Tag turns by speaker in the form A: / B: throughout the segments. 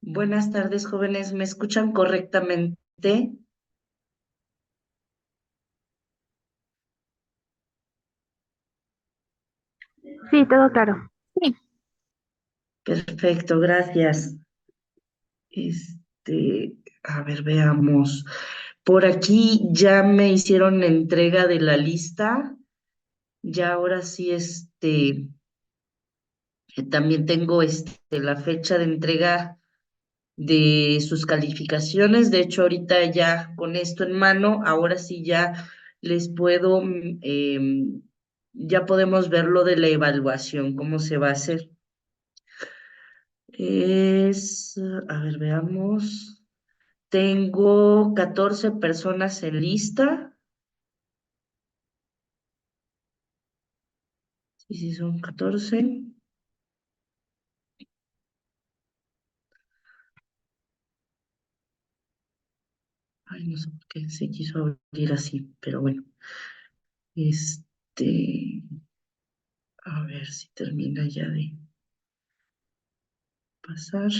A: Buenas tardes, jóvenes. ¿Me escuchan correctamente?
B: Sí, todo claro. Sí.
A: Perfecto, gracias. A ver, veamos. Por aquí ya me hicieron entrega de la lista. Ya ahora sí, también tengo la fecha de entrega de sus calificaciones. De hecho, ahorita ya con esto en mano, ahora sí ya les puedo, ya podemos ver lo de la evaluación, cómo se va a hacer. A ver, veamos. Tengo 14 personas en lista. Sí, sí, son 14. Ay, no sé por qué se quiso abrir así, pero bueno. Este, a ver si termina ya de pasar.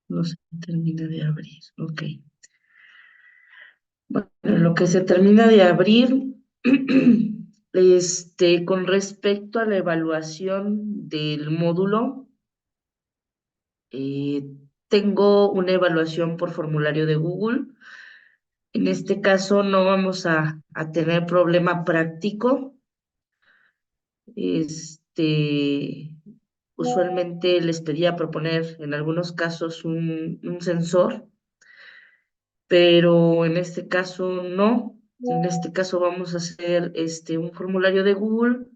A: No se termina de abrir. Ok. Bueno, en lo que se termina de abrir, con respecto a la evaluación del módulo, eh, tengo una evaluación por formulario de Google. En este caso no vamos a tener problema práctico. Este, Usualmente les pedía proponer en algunos casos un sensor, pero en este caso no. En este caso vamos a hacer un formulario de Google.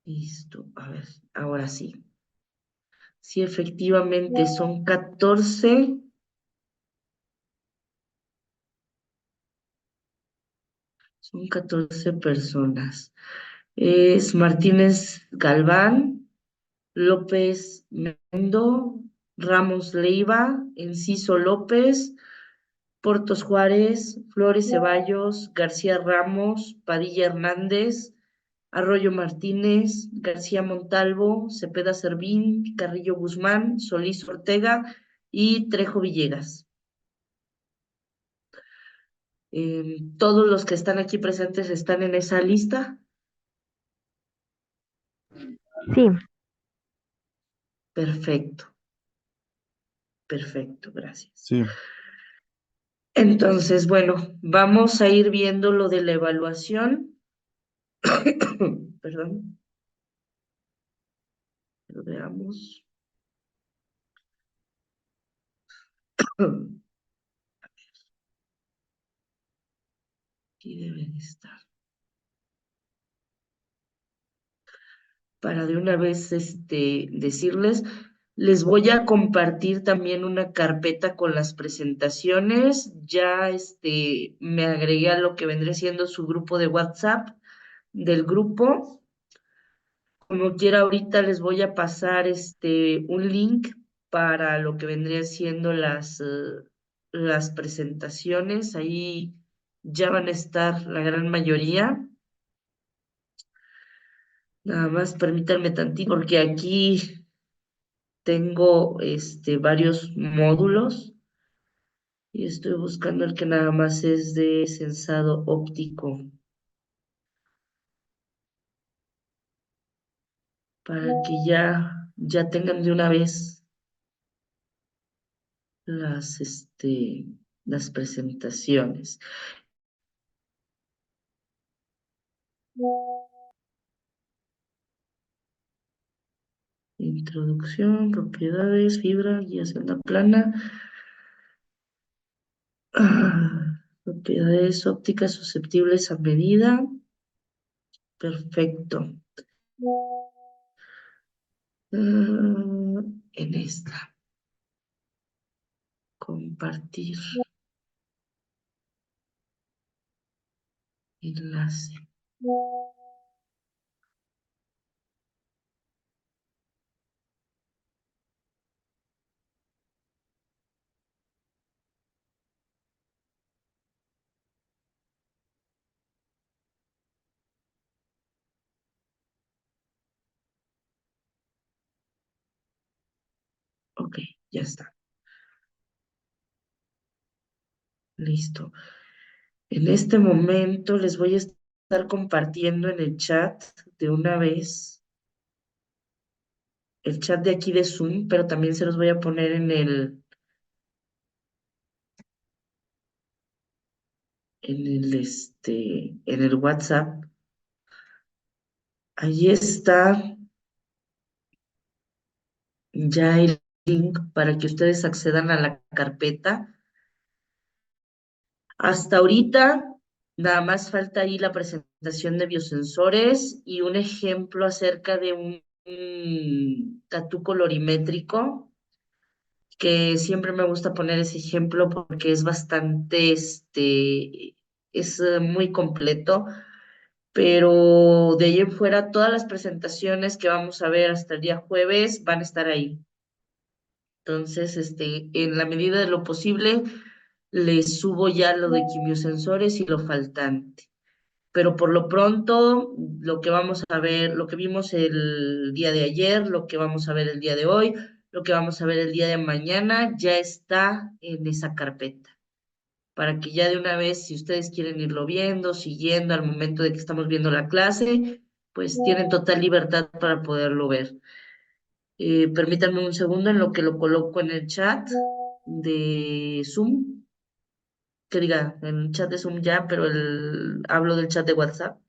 A: Listo, a ver, ahora sí. Sí, efectivamente son 14 personas. Es Martínez Galván, López Mendo, Ramos Leiva, Enciso López, Portos Juárez, Flores Ceballos, García Ramos, Padilla Hernández, Arroyo Martínez, García Montalvo, Cepeda Servín, Carrillo Guzmán, Solís Ortega y Trejo Villegas. Todos los que están aquí presentes están en esa lista.
B: Sí,
A: Perfecto, perfecto, gracias.
C: Sí,
A: Entonces, bueno, vamos a ir viendo lo de la evaluación. Perdón, lo veamos. Aquí debe de estar. Para de una vez decirles, les voy a compartir también una carpeta con las presentaciones. Ya me agregué a lo que vendré siendo su grupo de WhatsApp del grupo. Como quiera, ahorita les voy a pasar un link para lo que vendría siendo las presentaciones. Ahí ya van a estar la gran mayoría. Nada más permítanme tantito, porque aquí tengo varios módulos y estoy buscando el que nada más es de sensado óptico para que ya tengan de una vez las presentaciones. Introducción, propiedades, fibra, guías en la plana. Propiedades ópticas susceptibles a medida. Perfecto. En esta. Compartir enlace. Ok, ya está. Listo. En este momento les voy a estar compartiendo en el chat de una vez el chat de aquí de Zoom, pero también se los voy a poner en el WhatsApp. Allí está ya el link para que ustedes accedan a la carpeta. Hasta ahorita, nada más falta ahí la presentación de biosensores y un ejemplo acerca de un tatú colorimétrico, que siempre me gusta poner ese ejemplo porque es bastante, es muy completo, pero de ahí en fuera todas las presentaciones que vamos a ver hasta el día jueves van a estar ahí. Entonces, en la medida de lo posible, les subo ya lo de quimiosensores y lo faltante. Pero por lo pronto, lo que vamos a ver, lo que vimos el día de ayer, lo que vamos a ver el día de hoy, lo que vamos a ver el día de mañana, ya está en esa carpeta. Para que ya de una vez, si ustedes quieren irlo viendo, siguiendo al momento de que estamos viendo la clase, pues tienen total libertad para poderlo ver. Permítanme un segundo en lo que lo coloco en el chat de Zoom, que diga, en el chat de Zoom ya, pero hablo del chat de WhatsApp.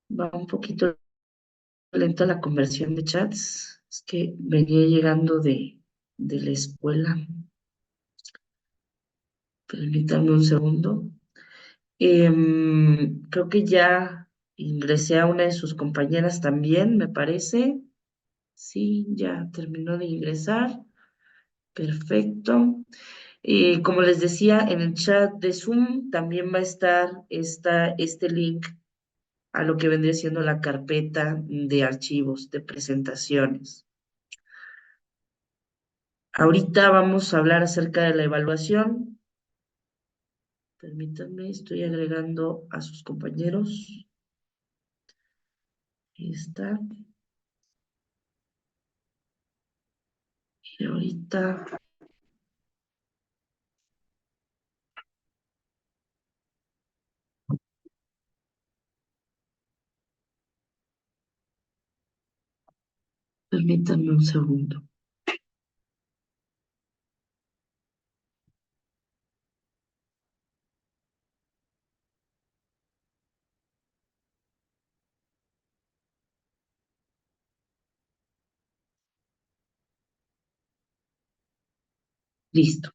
A: Va un poquito lenta la conversión de chats. Es que venía llegando de la escuela. Permítanme un segundo. Creo que ya ingresé a una de sus compañeras también, me parece. Sí, ya terminó de ingresar. Perfecto. Como les decía, en el chat de Zoom también va a estar este link a lo que vendría siendo la carpeta de archivos, de presentaciones. Ahorita vamos a hablar acerca de la evaluación. Permítanme, estoy agregando a sus compañeros. Ahí está. Y ahorita, permítanme un segundo. Listo.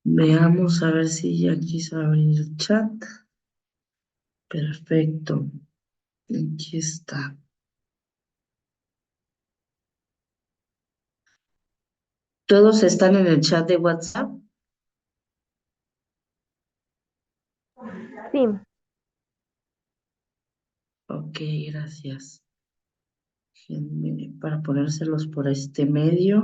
A: Veamos a ver si ya quiso abrir el chat. Perfecto. Aquí está. ¿Todos están en el chat de WhatsApp?
B: Sí,
A: Ok, gracias. Para ponérselos por este medio.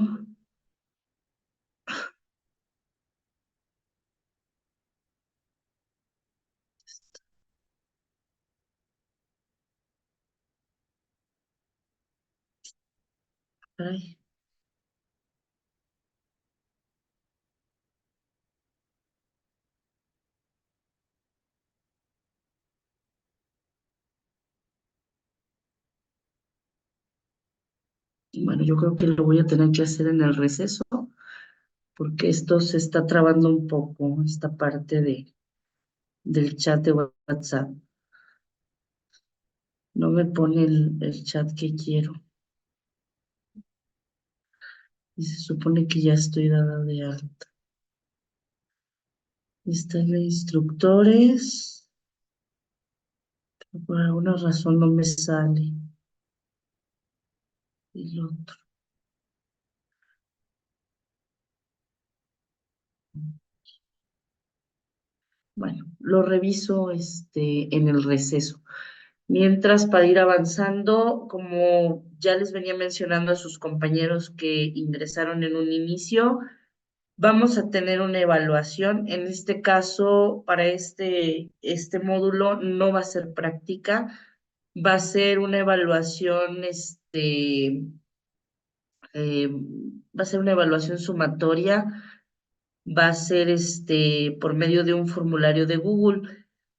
A: Ay, bueno, yo creo que lo voy a tener que hacer en el receso, porque esto se está trabando un poco, esta parte del chat de WhatsApp. No me pone el chat que quiero. Y se supone que ya estoy dada de alta. Están los instructores. Por alguna razón no me sale el otro. Bueno, lo reviso en el receso. Mientras, para ir avanzando, como ya les venía mencionando a sus compañeros que ingresaron en un inicio, vamos a tener una evaluación. En este caso, para este módulo no va a ser práctica, va a ser una evaluación, va a ser una evaluación sumatoria, va a ser por medio de un formulario de Google.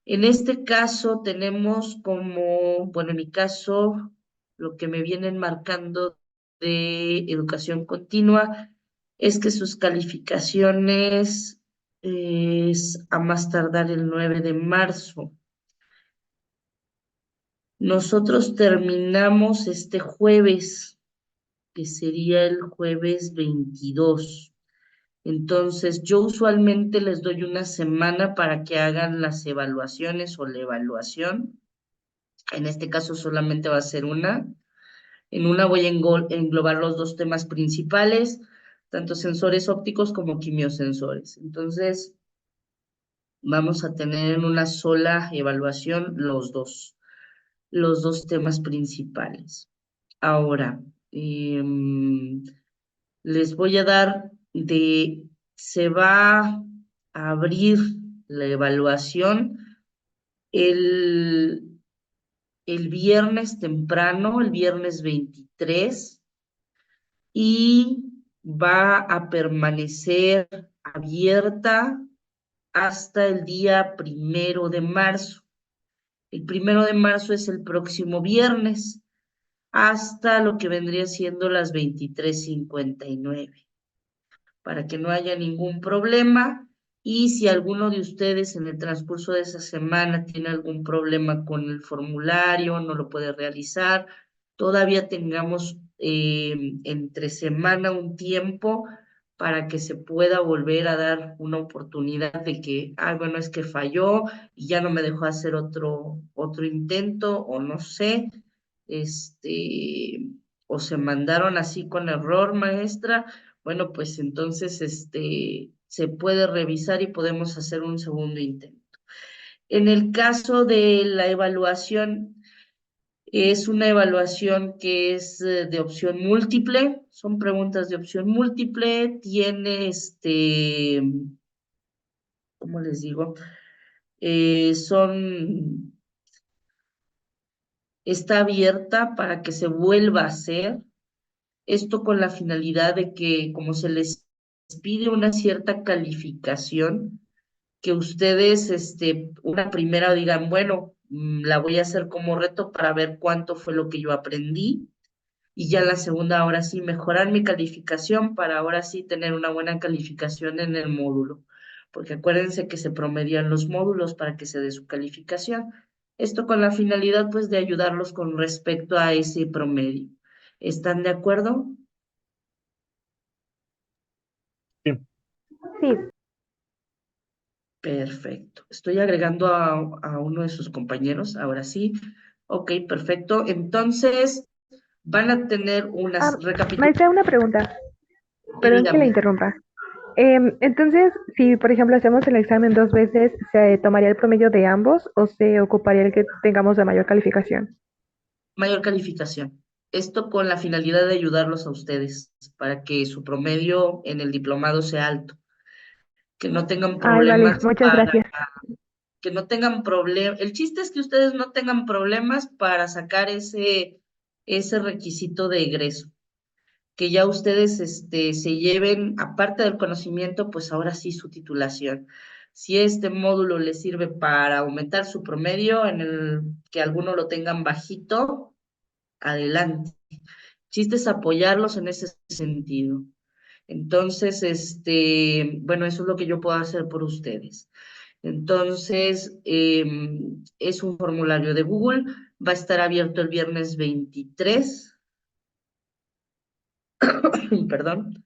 A: En este caso tenemos como, bueno, en mi caso, lo que me vienen marcando de educación continua es que sus calificaciones es a más tardar el 9 de marzo. Nosotros terminamos este jueves, que sería el jueves 22. Entonces, yo usualmente les doy una semana para que hagan las evaluaciones o la evaluación. En este caso solamente va a ser una. En una voy a englobar los dos temas principales, tanto sensores ópticos como quimiosensores. Entonces, vamos a tener en una sola evaluación los dos temas principales. Ahora, les voy a dar se va a abrir la evaluación el, el viernes temprano, el viernes 23, y va a permanecer abierta hasta el día 1 de marzo. El 1 de marzo es el próximo viernes, hasta lo que vendría siendo las 23:59, para que no haya ningún problema. Y si alguno de ustedes en el transcurso de esa semana tiene algún problema con el formulario, no lo puede realizar, todavía tengamos entre semana un tiempo para que se pueda volver a dar una oportunidad de que, bueno, es que falló y ya no me dejó hacer otro intento, o no sé, este, o se mandaron así con error, maestra, Bueno, pues entonces se puede revisar y podemos hacer un segundo intento. En el caso de la evaluación, es una evaluación que es de opción múltiple, son preguntas de opción múltiple, tiene ¿cómo les digo? Está abierta para que se vuelva a hacer, esto con la finalidad de que como se les pide una cierta calificación, que ustedes, una primera digan, bueno, la voy a hacer como reto para ver cuánto fue lo que yo aprendí, y ya la segunda, ahora sí, mejorar mi calificación para ahora sí tener una buena calificación en el módulo, porque acuérdense que se promedian los módulos para que se dé su calificación. Esto con la finalidad, pues, de ayudarlos con respecto a ese promedio. ¿Están de acuerdo?
C: Sí.
B: Sí.
A: Perfecto. Estoy agregando a uno de sus compañeros, ahora sí. Ok, perfecto. Entonces, van a tener
B: Ah,
A: unas recapitulaciones.
B: maestra, una pregunta.
A: Y
B: Perdón que le
A: dígame,
B: interrumpa. Entonces, si por ejemplo hacemos el examen 2 veces, ¿se tomaría el promedio de ambos o se ocuparía el que tengamos de mayor calificación?
A: mayor calificación. Esto con la finalidad de ayudarlos a ustedes para que su promedio en el diplomado sea alto, que no tengan
B: Ay, vale,
A: problemas
B: muchas
A: para,
B: gracias.
A: que no tengan problemas. El chiste es que ustedes no tengan problemas para sacar ese requisito de egreso, que ya ustedes se lleven, aparte del conocimiento, pues ahora sí su titulación. Si este módulo les sirve para aumentar su promedio, en el que alguno lo tengan bajito, adelante. Chiste es apoyarlos en ese sentido. Entonces, bueno, eso es lo que yo puedo hacer por ustedes. Entonces, es un formulario de Google, va a estar abierto el viernes 23, perdón,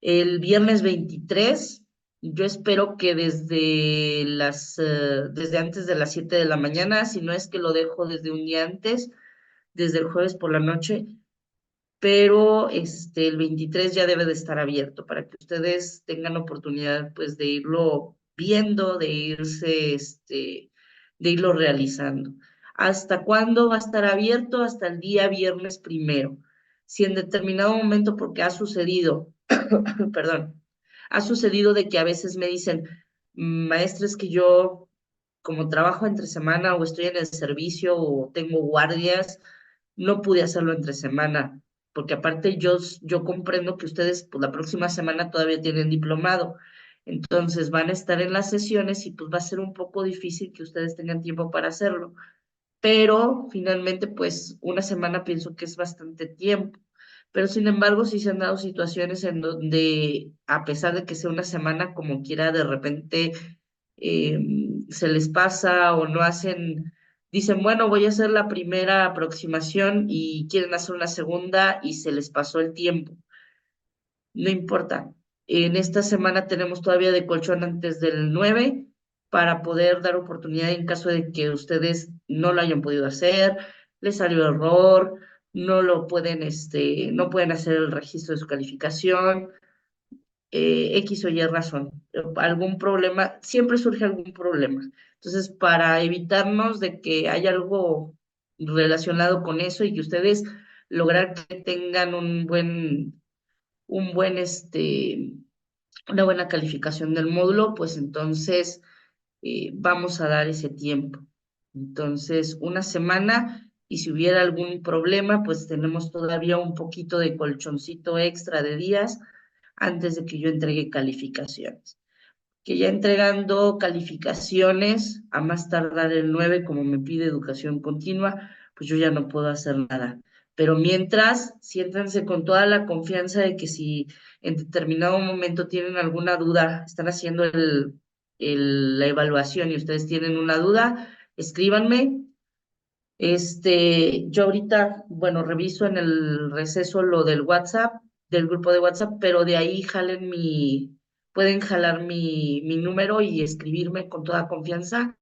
A: el viernes 23. Yo espero que desde antes de las 7 de la mañana, si no es que lo dejo desde un día antes, desde el jueves por la noche, pero el 23 ya debe de estar abierto para que ustedes tengan oportunidad pues de irlo viendo, de irlo realizando. ¿Hasta cuándo va a estar abierto? Hasta el día viernes 1. Si en determinado momento, porque ha sucedido, perdón, ha sucedido de que a veces me dicen, maestra, es que yo como trabajo entre semana o estoy en el servicio o tengo guardias, no pude hacerlo entre semana, porque aparte yo comprendo que ustedes pues la próxima semana todavía tienen diplomado, entonces van a estar en las sesiones y pues va a ser un poco difícil que ustedes tengan tiempo para hacerlo, pero finalmente pues una semana pienso que es bastante tiempo. Pero sin embargo, sí se han dado situaciones en donde, a pesar de que sea una semana, como quiera, de repente eh, se les pasa o no hacen, dicen, bueno, voy a hacer la primera aproximación y quieren hacer una segunda y se les pasó el tiempo. No importa. En esta semana tenemos todavía de colchón antes del 9 para poder dar oportunidad en caso de que ustedes no lo hayan podido hacer, les salió error, no pueden hacer el registro de su calificación, X o Y razón, algún problema, siempre surge algún problema. Entonces, para evitarnos de que haya algo relacionado con eso y que ustedes lograr que tengan un buen, una buena calificación del módulo, pues entonces vamos a dar ese tiempo. Entonces, una semana y si hubiera algún problema, pues tenemos todavía un poquito de colchoncito extra de días antes de que yo entregue calificaciones. Que ya entregando calificaciones a más tardar el 9 como me pide educación continua, pues yo ya no puedo hacer nada. Pero mientras, siéntanse con toda la confianza de que si en determinado momento tienen alguna duda, están haciendo la evaluación y ustedes tienen una duda, escríbanme. Yo ahorita, bueno, reviso en el receso lo del WhatsApp, del grupo de WhatsApp, pero de ahí pueden jalar mi número y escribirme con toda confianza.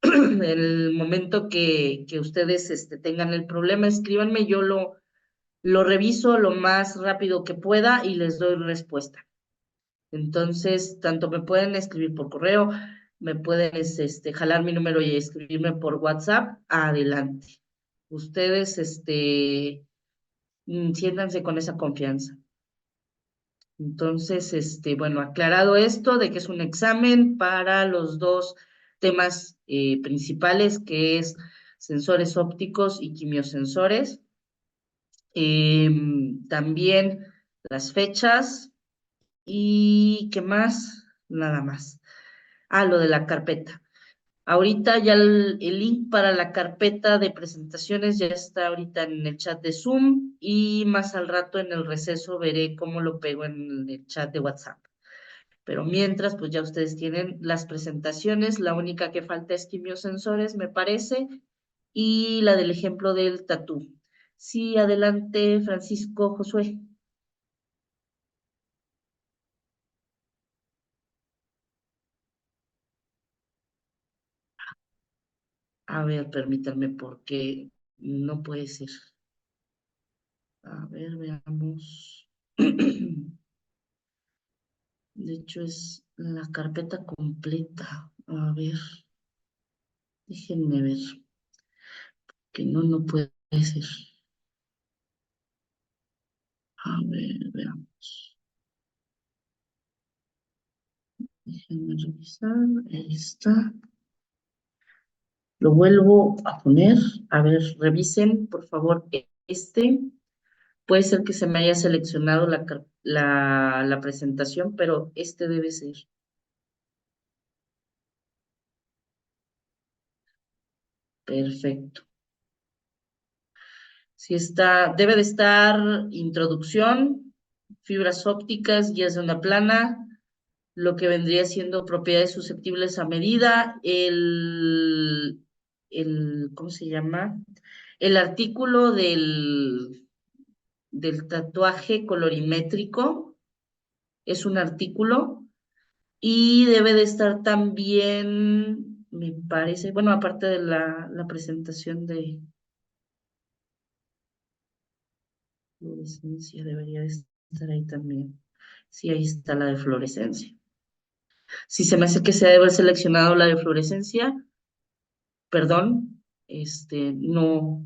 A: El momento que ustedes tengan el problema, escríbanme, yo lo reviso lo más rápido que pueda y les doy respuesta. Entonces, tanto me pueden escribir por correo, me pueden jalar mi número y escribirme por WhatsApp, adelante. Ustedes, siéntanse con esa confianza. Entonces, bueno, aclarado esto de que es un examen para los dos temas principales, que es sensores ópticos y quimiosensores. También las fechas y ¿qué más? Nada más. Ah, lo de la carpeta. Ahorita ya el link para la carpeta de presentaciones ya está ahorita en el chat de Zoom y más al rato en el receso veré cómo lo pego en el chat de WhatsApp. Pero mientras, pues ya ustedes tienen las presentaciones, la única que falta es quimiosensores, me parece, y la del ejemplo del tatú. Sí, adelante, Francisco Josué. A ver, permítanme, porque no puede ser. A ver, veamos. De hecho, es la carpeta completa. A ver, déjenme ver, que no puede ser. A ver, veamos. Déjenme revisar. Ahí está. Lo vuelvo a poner. A ver, revisen, por favor, este. Puede ser que se me haya seleccionado la presentación, pero este debe ser. Perfecto. Si está, debe de estar introducción, fibras ópticas, guías de onda plana, lo que vendría siendo propiedades susceptibles a medida, ¿cómo se llama? El artículo del tatuaje colorimétrico, es un artículo, y debe de estar también, me parece, bueno, aparte de la presentación de fluorescencia, debería de estar ahí también. Sí, ahí está la de fluorescencia. Si se me hace que se debe haber seleccionado la de fluorescencia, perdón, no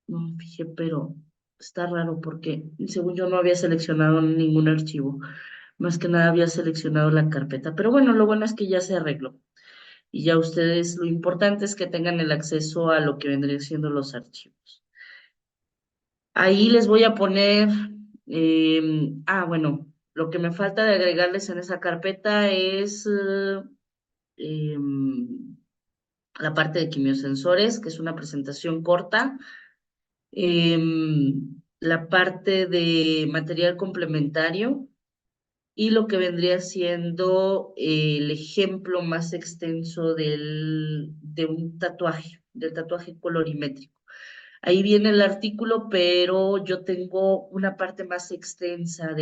A: me fijé, pero está raro porque según yo no había seleccionado ningún archivo, más que nada había seleccionado la carpeta, pero bueno, lo bueno es que ya se arregló y ya ustedes, lo importante es que tengan el acceso a lo que vendrían siendo los archivos. Ahí les voy a poner, bueno, lo que me falta de agregarles en esa carpeta es em, la parte de quimiosensores, que es una presentación corta, la parte de material complementario y lo que vendría siendo el ejemplo más extenso de un tatuaje, del tatuaje colorimétrico. Ahí viene el artículo, pero yo tengo una parte más extensa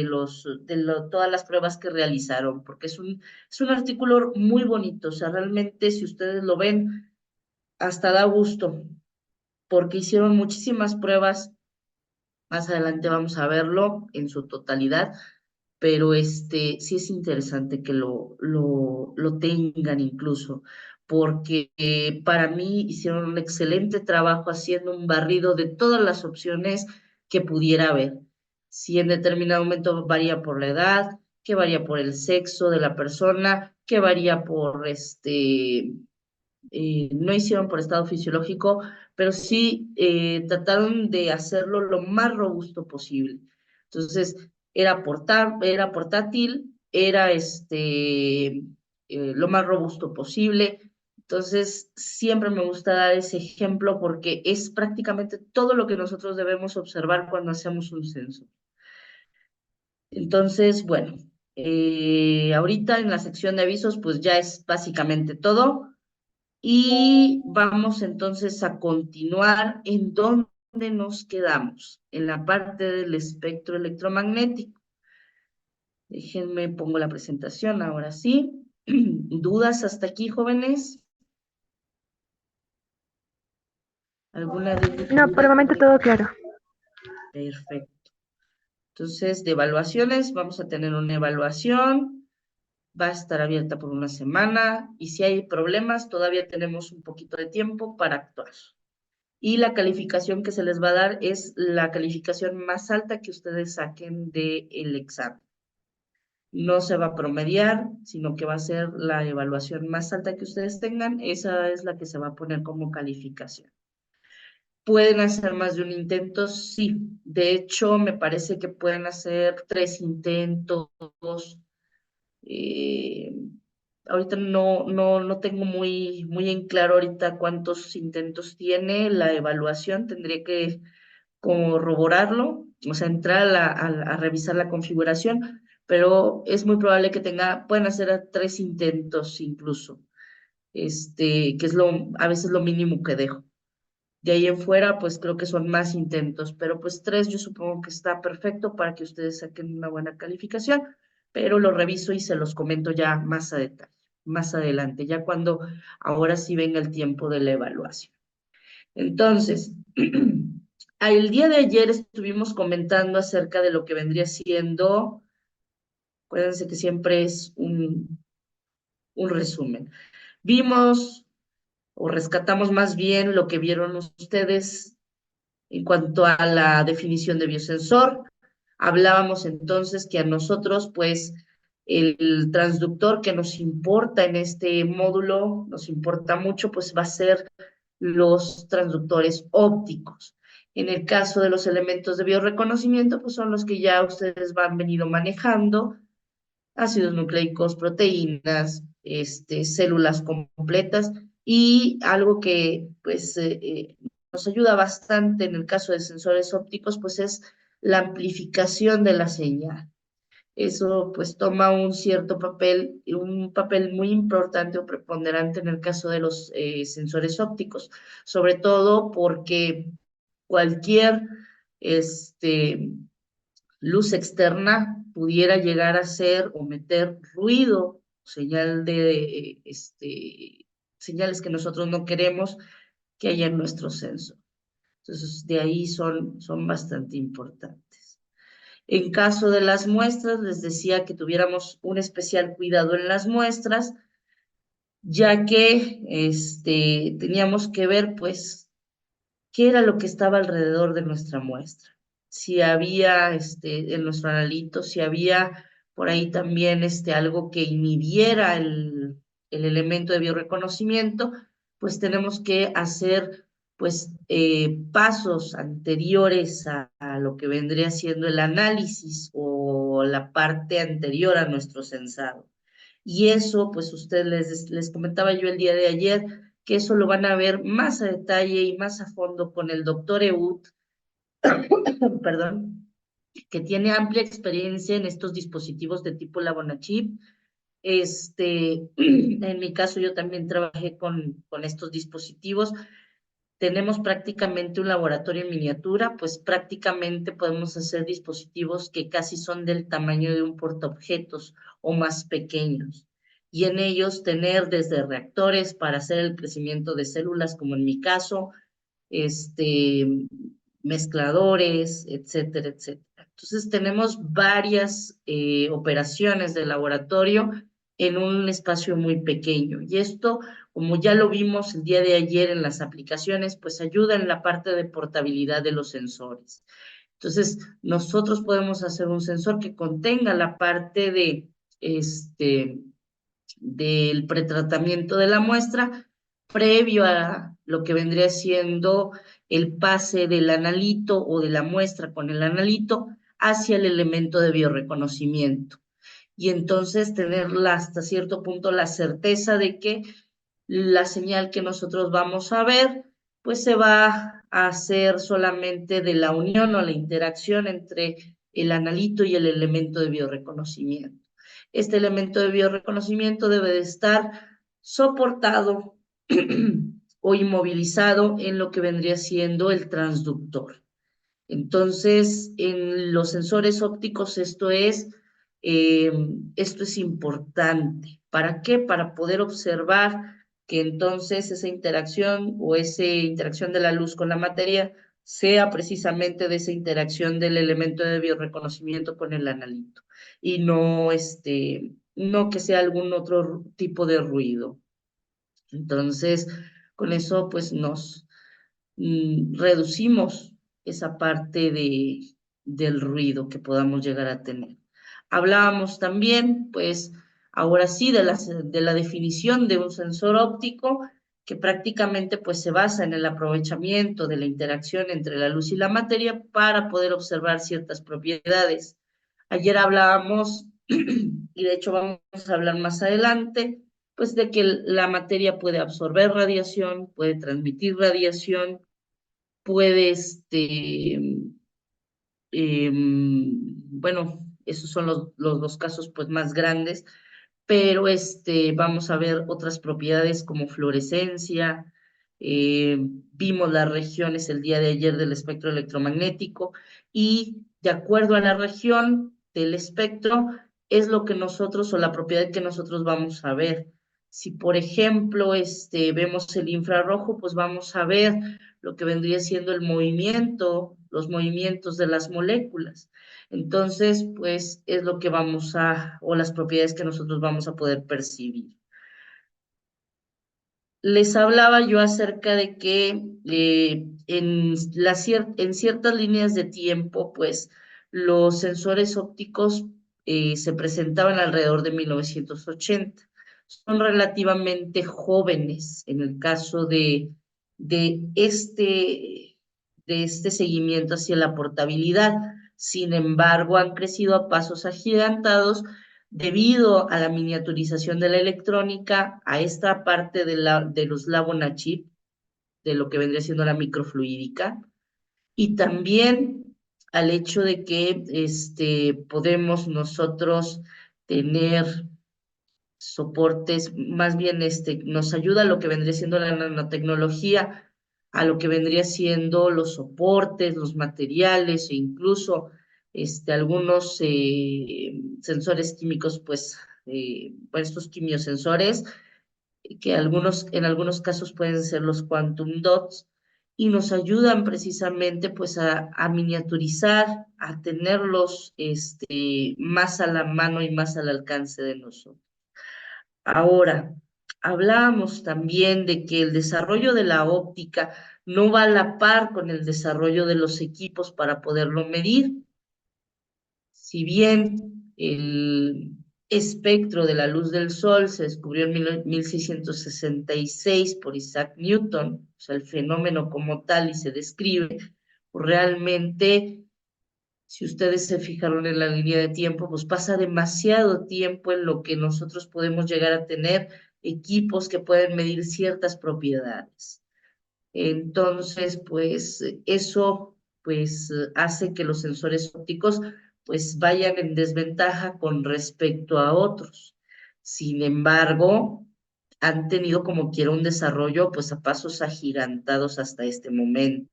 A: todas las pruebas que realizaron, porque es un artículo muy bonito, o sea, realmente si ustedes lo ven, hasta da gusto, porque hicieron muchísimas pruebas, más adelante vamos a verlo en su totalidad, pero sí es interesante que lo tengan incluso, porque para mí hicieron un excelente trabajo haciendo un barrido de todas las opciones que pudiera haber. Si en determinado momento varía por la edad, que varía por el sexo de la persona, que varía por no hicieron por estado fisiológico, pero sí trataron de hacerlo lo más robusto posible. Entonces, era portátil, era lo más robusto posible. Entonces, siempre me gusta dar ese ejemplo porque es prácticamente todo lo que nosotros debemos observar cuando hacemos un censo. Entonces, bueno, ahorita en la sección de avisos, pues ya es básicamente todo. Y vamos entonces a continuar en donde nos quedamos, en la parte del espectro electromagnético. Déjenme, pongo la presentación ahora sí. ¿Dudas hasta aquí, jóvenes? ¿Alguna
B: No, por el
A: duda?
B: momento todo claro.
A: Perfecto. Entonces, de evaluaciones, vamos a tener una evaluación, va a estar abierta por una semana y si hay problemas, todavía tenemos un poquito de tiempo para actuar. Y la calificación que se les va a dar es la calificación más alta que ustedes saquen del examen. No se va a promediar, sino que va a ser la evaluación más alta que ustedes tengan, esa es la que se va a poner como calificación. ¿Pueden hacer más de un intento? Sí. De hecho, me parece que pueden hacer 3 intentos. Eh, ahorita no tengo muy en claro ahorita cuántos intentos tiene la evaluación. Tendría que corroborarlo, o sea, entrar a revisar la configuración, pero es muy probable que puedan hacer 3 intentos incluso, que es a veces lo mínimo que dejo. De ahí en fuera, pues creo que son más intentos, pero pues 3 yo supongo que está perfecto para que ustedes saquen una buena calificación, pero lo reviso y se los comento ya más a detalle, más adelante, ya cuando ahora sí venga el tiempo de la evaluación. Entonces, el día de ayer estuvimos comentando acerca de lo que vendría siendo, acuérdense que siempre es un resumen. Vimos o rescatamos más bien lo que vieron ustedes en cuanto a la definición de biosensor. Hablábamos entonces que a nosotros, pues, el transductor que nos importa en este módulo, nos importa mucho, pues va a ser los transductores ópticos. En el caso de los elementos de bioreconocimiento, pues son los que ya ustedes van venido manejando, ácidos nucleicos, proteínas, células completas y algo que pues nos ayuda bastante en el caso de sensores ópticos, pues es la amplificación de la señal. Eso pues toma un cierto papel, un papel muy importante o preponderante en el caso de los sensores ópticos, sobre todo porque cualquier este, luz externa pudiera llegar a ser o meter ruido, señales que nosotros no queremos que haya en nuestro sensor. Entonces, de ahí son bastante importantes. En caso de las muestras, les decía que tuviéramos un especial cuidado en las muestras, ya que teníamos que ver, pues, qué era lo que estaba alrededor de nuestra muestra. Si había en nuestro analito, si había por ahí también algo que inhibiera el elemento de bioreconocimiento, pues tenemos que hacer pues pasos anteriores a lo que vendría siendo el análisis o la parte anterior a nuestro sensado. Y eso, pues les comentaba yo el día de ayer, que eso lo van a ver más a detalle y más a fondo con el doctor Eud, perdón, que tiene amplia experiencia en estos dispositivos de tipo Labonachip. En mi caso yo también trabajé con estos dispositivos. Tenemos prácticamente un laboratorio en miniatura, pues prácticamente podemos hacer dispositivos que casi son del tamaño de un portaobjetos o más pequeños. Y en ellos tener desde reactores para hacer el crecimiento de células, como en mi caso, mezcladores, etcétera, etcétera. Entonces tenemos varias operaciones de laboratorio en un espacio muy pequeño. Y esto, como ya lo vimos el día de ayer en las aplicaciones, pues ayuda en la parte de portabilidad de los sensores. Entonces, nosotros podemos hacer un sensor que contenga la parte del pretratamiento de la muestra previo a lo que vendría siendo el pase del analito o de la muestra con el analito hacia el elemento de bioreconocimiento. Y entonces tener hasta cierto punto la certeza de que la señal que nosotros vamos a ver, pues se va a hacer solamente de la unión o la interacción entre el analito y el elemento de bioreconocimiento. Este elemento de bioreconocimiento debe de estar soportado o inmovilizado en lo que vendría siendo el transductor. Entonces, en los sensores ópticos esto es importante. ¿Para qué? Para poder observar que entonces esa interacción o esa interacción de la luz con la materia sea precisamente de esa interacción del elemento de bioreconocimiento con el analito y no, no que sea algún otro tipo de ruido. Entonces, con eso pues nos reducimos esa parte del ruido que podamos llegar a tener. Hablábamos también, pues, ahora sí, de la definición de un sensor óptico que prácticamente pues se basa en el aprovechamiento de la interacción entre la luz y la materia para poder observar ciertas propiedades. Ayer hablábamos, y de hecho vamos a hablar más adelante, pues de que la materia puede absorber radiación, puede transmitir radiación, puede, bueno, esos son los dos casos pues más grandes, pero vamos a ver otras propiedades como fluorescencia, vimos las regiones el día de ayer del espectro electromagnético y de acuerdo a la región del espectro es lo que nosotros o la propiedad que nosotros vamos a ver. Si por ejemplo vemos el infrarrojo, pues vamos a ver lo que vendría siendo el movimiento, los movimientos de las moléculas. Entonces, pues es lo que vamos a, o las propiedades que nosotros vamos a poder percibir. Les hablaba yo acerca de que en ciertas líneas de tiempo, pues los sensores ópticos se presentaban alrededor de 1980. Son relativamente jóvenes en el caso de este, de este seguimiento hacia la portabilidad. Sin embargo, han crecido a pasos agigantados debido a la miniaturización de la electrónica, a esta parte de los Labo-na-Chip, de lo que vendría siendo la microfluídica, y también al hecho de que podemos nosotros tener soportes, más bien nos ayuda a lo que vendría siendo la nanotecnología, a lo que vendría siendo los soportes, los materiales e incluso algunos sensores químicos, pues, pues estos quimiosensores, que en algunos casos pueden ser los quantum dots, y nos ayudan precisamente pues a miniaturizar, a tenerlos más a la mano y más al alcance de nosotros. Ahora, hablábamos también de que el desarrollo de la óptica no va a la par con el desarrollo de los equipos para poderlo medir. Si bien el espectro de la luz del sol se descubrió en 1666 por Isaac Newton, o sea, el fenómeno como tal y se describe, pues realmente, si ustedes se fijaron en la línea de tiempo, pues pasa demasiado tiempo en lo que nosotros podemos llegar a tener equipos que pueden medir ciertas propiedades. Entonces, pues eso pues hace que los sensores ópticos pues vayan en desventaja con respecto a otros. Sin embargo, han tenido como quiera un desarrollo pues a pasos agigantados hasta este momento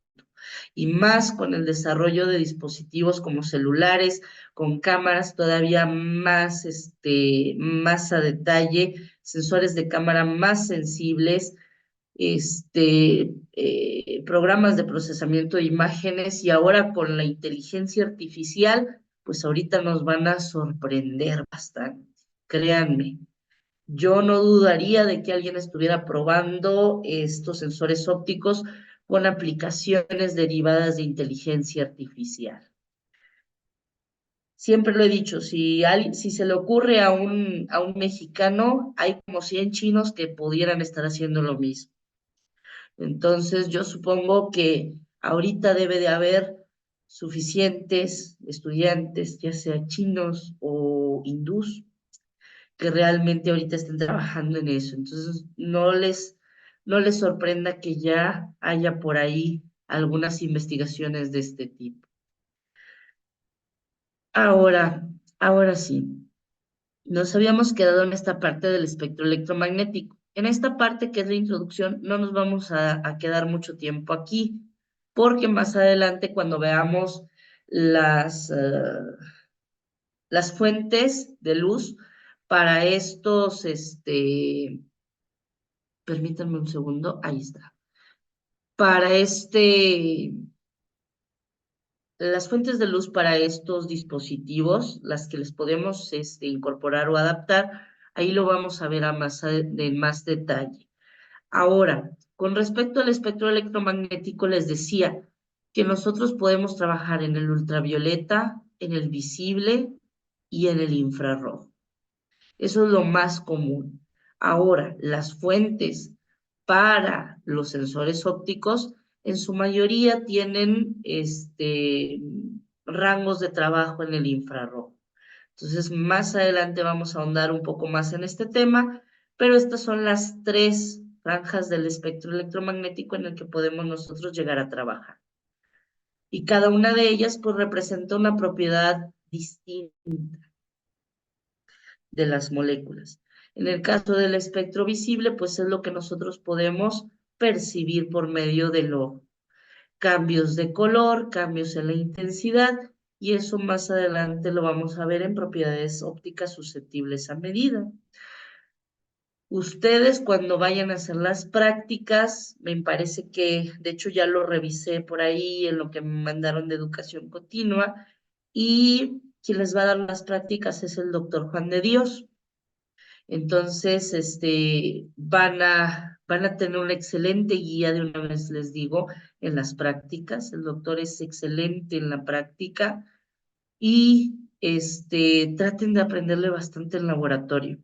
A: y más con el desarrollo de dispositivos como celulares, con cámaras todavía más, más a detalle, sensores de cámara más sensibles, programas de procesamiento de imágenes y ahora con la inteligencia artificial, pues ahorita nos van a sorprender bastante, créanme. Yo no dudaría de que alguien estuviera probando estos sensores ópticos con aplicaciones derivadas de inteligencia artificial. Siempre lo he dicho, si se le ocurre a un mexicano, hay como 100 chinos que pudieran estar haciendo lo mismo. Entonces, yo supongo que ahorita debe de haber suficientes estudiantes, ya sea chinos o hindús, que realmente ahorita estén trabajando en eso. Entonces, no les sorprenda que ya haya por ahí algunas investigaciones de este tipo. Ahora, ahora sí, nos habíamos quedado en esta parte del espectro electromagnético. En esta parte que es la introducción, no nos vamos a quedar mucho tiempo aquí, porque más adelante cuando veamos las fuentes de luz para estos, permítanme un segundo, ahí está. Para Las fuentes de luz para estos dispositivos, las que les podemos incorporar o adaptar, ahí lo vamos a ver en más detalle. Ahora, con respecto al espectro electromagnético, les decía que nosotros podemos trabajar en el ultravioleta, en el visible y en el infrarrojo. Eso es lo más común. Ahora, las fuentes para los sensores ópticos en su mayoría tienen rangos de trabajo en el infrarrojo. Entonces, más adelante vamos a ahondar un poco más en este tema, pero estas son las tres franjas del espectro electromagnético en el que podemos nosotros llegar a trabajar. Y cada una de ellas pues representa una propiedad distinta de las moléculas. En el caso del espectro visible, pues es lo que nosotros podemos percibir por medio de los cambios de color, cambios en la intensidad, y eso más adelante lo vamos a ver en propiedades ópticas susceptibles a medida. Ustedes cuando vayan a hacer las prácticas, me parece que, de hecho ya lo revisé por ahí en lo que me mandaron de educación continua, y quien les va a dar las prácticas es el doctor Juan de Dios. Entonces, van a tener una excelente guía, de una vez les digo, en las prácticas. El doctor es excelente en la práctica y traten de aprenderle bastante en laboratorio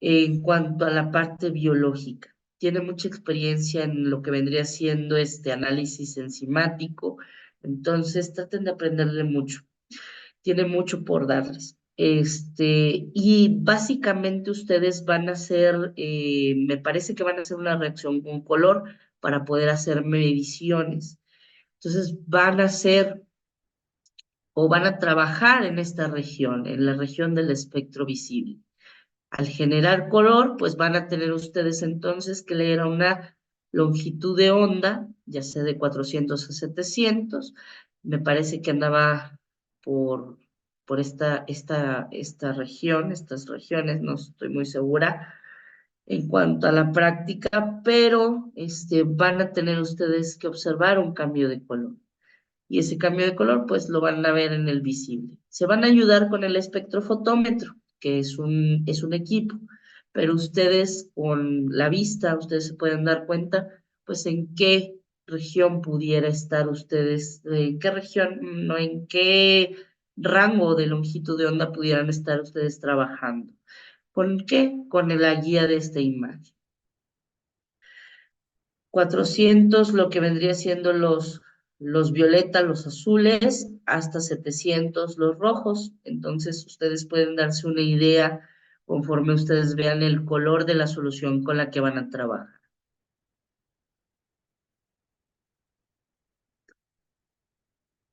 A: en cuanto a la parte biológica. Tiene mucha experiencia en lo que vendría siendo este análisis enzimático, entonces traten de aprenderle mucho. Tiene mucho por darles. Y básicamente ustedes van a hacer, me parece que van a hacer una reacción con color para poder hacer mediciones. Entonces van a hacer o van a trabajar en esta región, en la región del espectro visible. Al generar color, pues van a tener ustedes entonces que leer a una longitud de onda, ya sea de 400 a 700, me parece que andaba por, por esta región, estas regiones, no estoy muy segura en cuanto a la práctica, pero van a tener ustedes que observar un cambio de color y ese cambio de color pues lo van a ver en el visible. Se van a ayudar con el espectrofotómetro, que es un equipo, pero ustedes con la vista, ustedes se pueden dar cuenta pues en qué región pudiera estar ustedes, en qué región, no en qué rango de longitud de onda pudieran estar ustedes trabajando. ¿Con qué? Con la guía de esta imagen. 400 lo que vendría siendo los violetas, los azules, hasta 700 los rojos. Entonces, ustedes pueden darse una idea conforme ustedes vean el color de la solución con la que van a trabajar.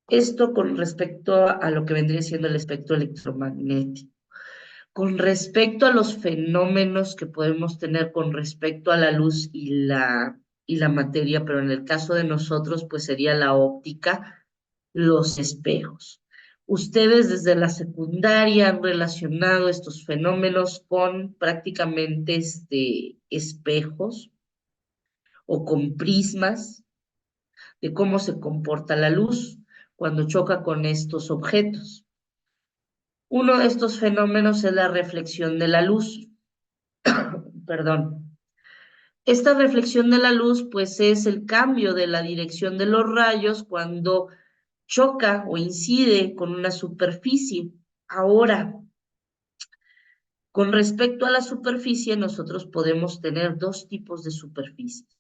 A: Esto con respecto a lo que vendría siendo el espectro electromagnético. Con respecto a los fenómenos que podemos tener con respecto a la luz y la materia, pero en el caso de nosotros, pues sería la óptica, los espejos. Ustedes desde la secundaria han relacionado estos fenómenos con prácticamente espejos o con prismas de cómo se comporta la luz cuando choca con estos objetos. Uno de estos fenómenos es la reflexión de la luz. Perdón. Esta reflexión de la luz, pues es el cambio de la dirección de los rayos cuando choca o incide con una superficie. Ahora, con respecto a la superficie, nosotros podemos tener dos tipos de superficies.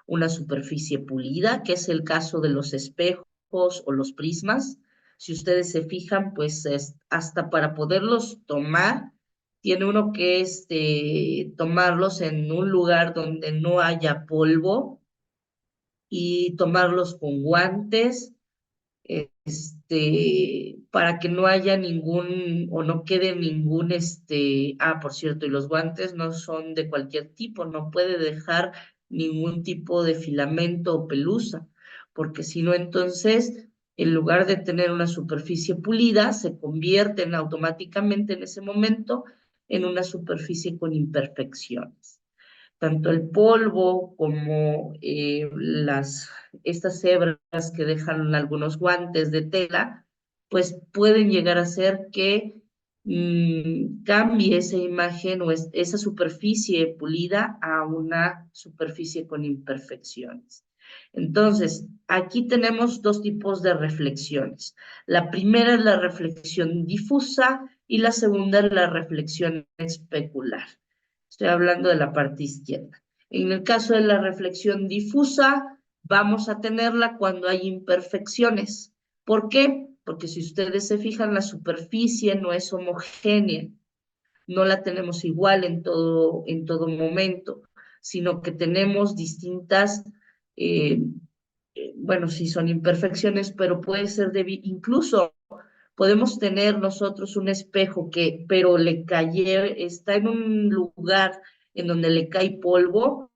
A: Una superficie pulida, que es el caso de los espejos o los prismas. Si ustedes se fijan, pues hasta para poderlos tomar, tiene uno que tomarlos en un lugar donde no haya polvo y tomarlos con guantes para que no haya ningún o no quede ningún, por cierto, y los guantes no son de cualquier tipo, no puede dejar ningún tipo de filamento o pelusa, porque si no, entonces, en lugar de tener una superficie pulida, se convierten automáticamente en ese momento en una superficie con imperfecciones. tanto el polvo como estas hebras que dejan algunos guantes de tela, pues pueden llegar a hacer que cambie esa imagen o esa superficie pulida a una superficie con imperfecciones. Entonces, aquí tenemos dos tipos de reflexiones. La primera es la reflexión difusa y la segunda es la reflexión especular. Estoy hablando de la parte izquierda. En el caso de la reflexión difusa, vamos a tenerla cuando hay imperfecciones. ¿Por qué? Porque si ustedes se fijan, la superficie no es homogénea, no la tenemos igual en todo momento, sino que tenemos distintas, eh, bueno, sí son imperfecciones, pero puede ser incluso podemos tener nosotros un espejo que, pero está en un lugar en donde le cae polvo,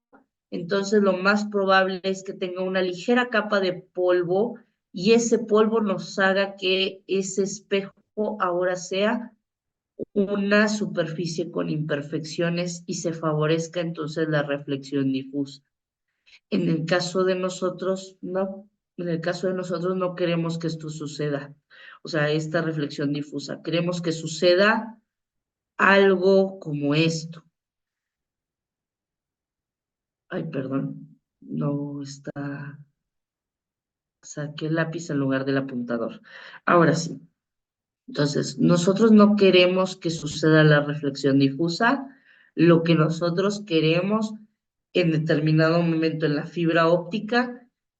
A: entonces lo más probable es que tenga una ligera capa de polvo y ese polvo nos haga que ese espejo ahora sea una superficie con imperfecciones y se favorezca entonces la reflexión difusa. En el caso de nosotros, no. En el caso de nosotros no queremos que esto suceda. O sea, esta reflexión difusa. Queremos que suceda algo como esto. Ay, perdón. No está. Saqué el lápiz en lugar del apuntador. Ahora sí. Entonces, nosotros no queremos que suceda la reflexión difusa. Lo que nosotros queremos en determinado momento en la fibra óptica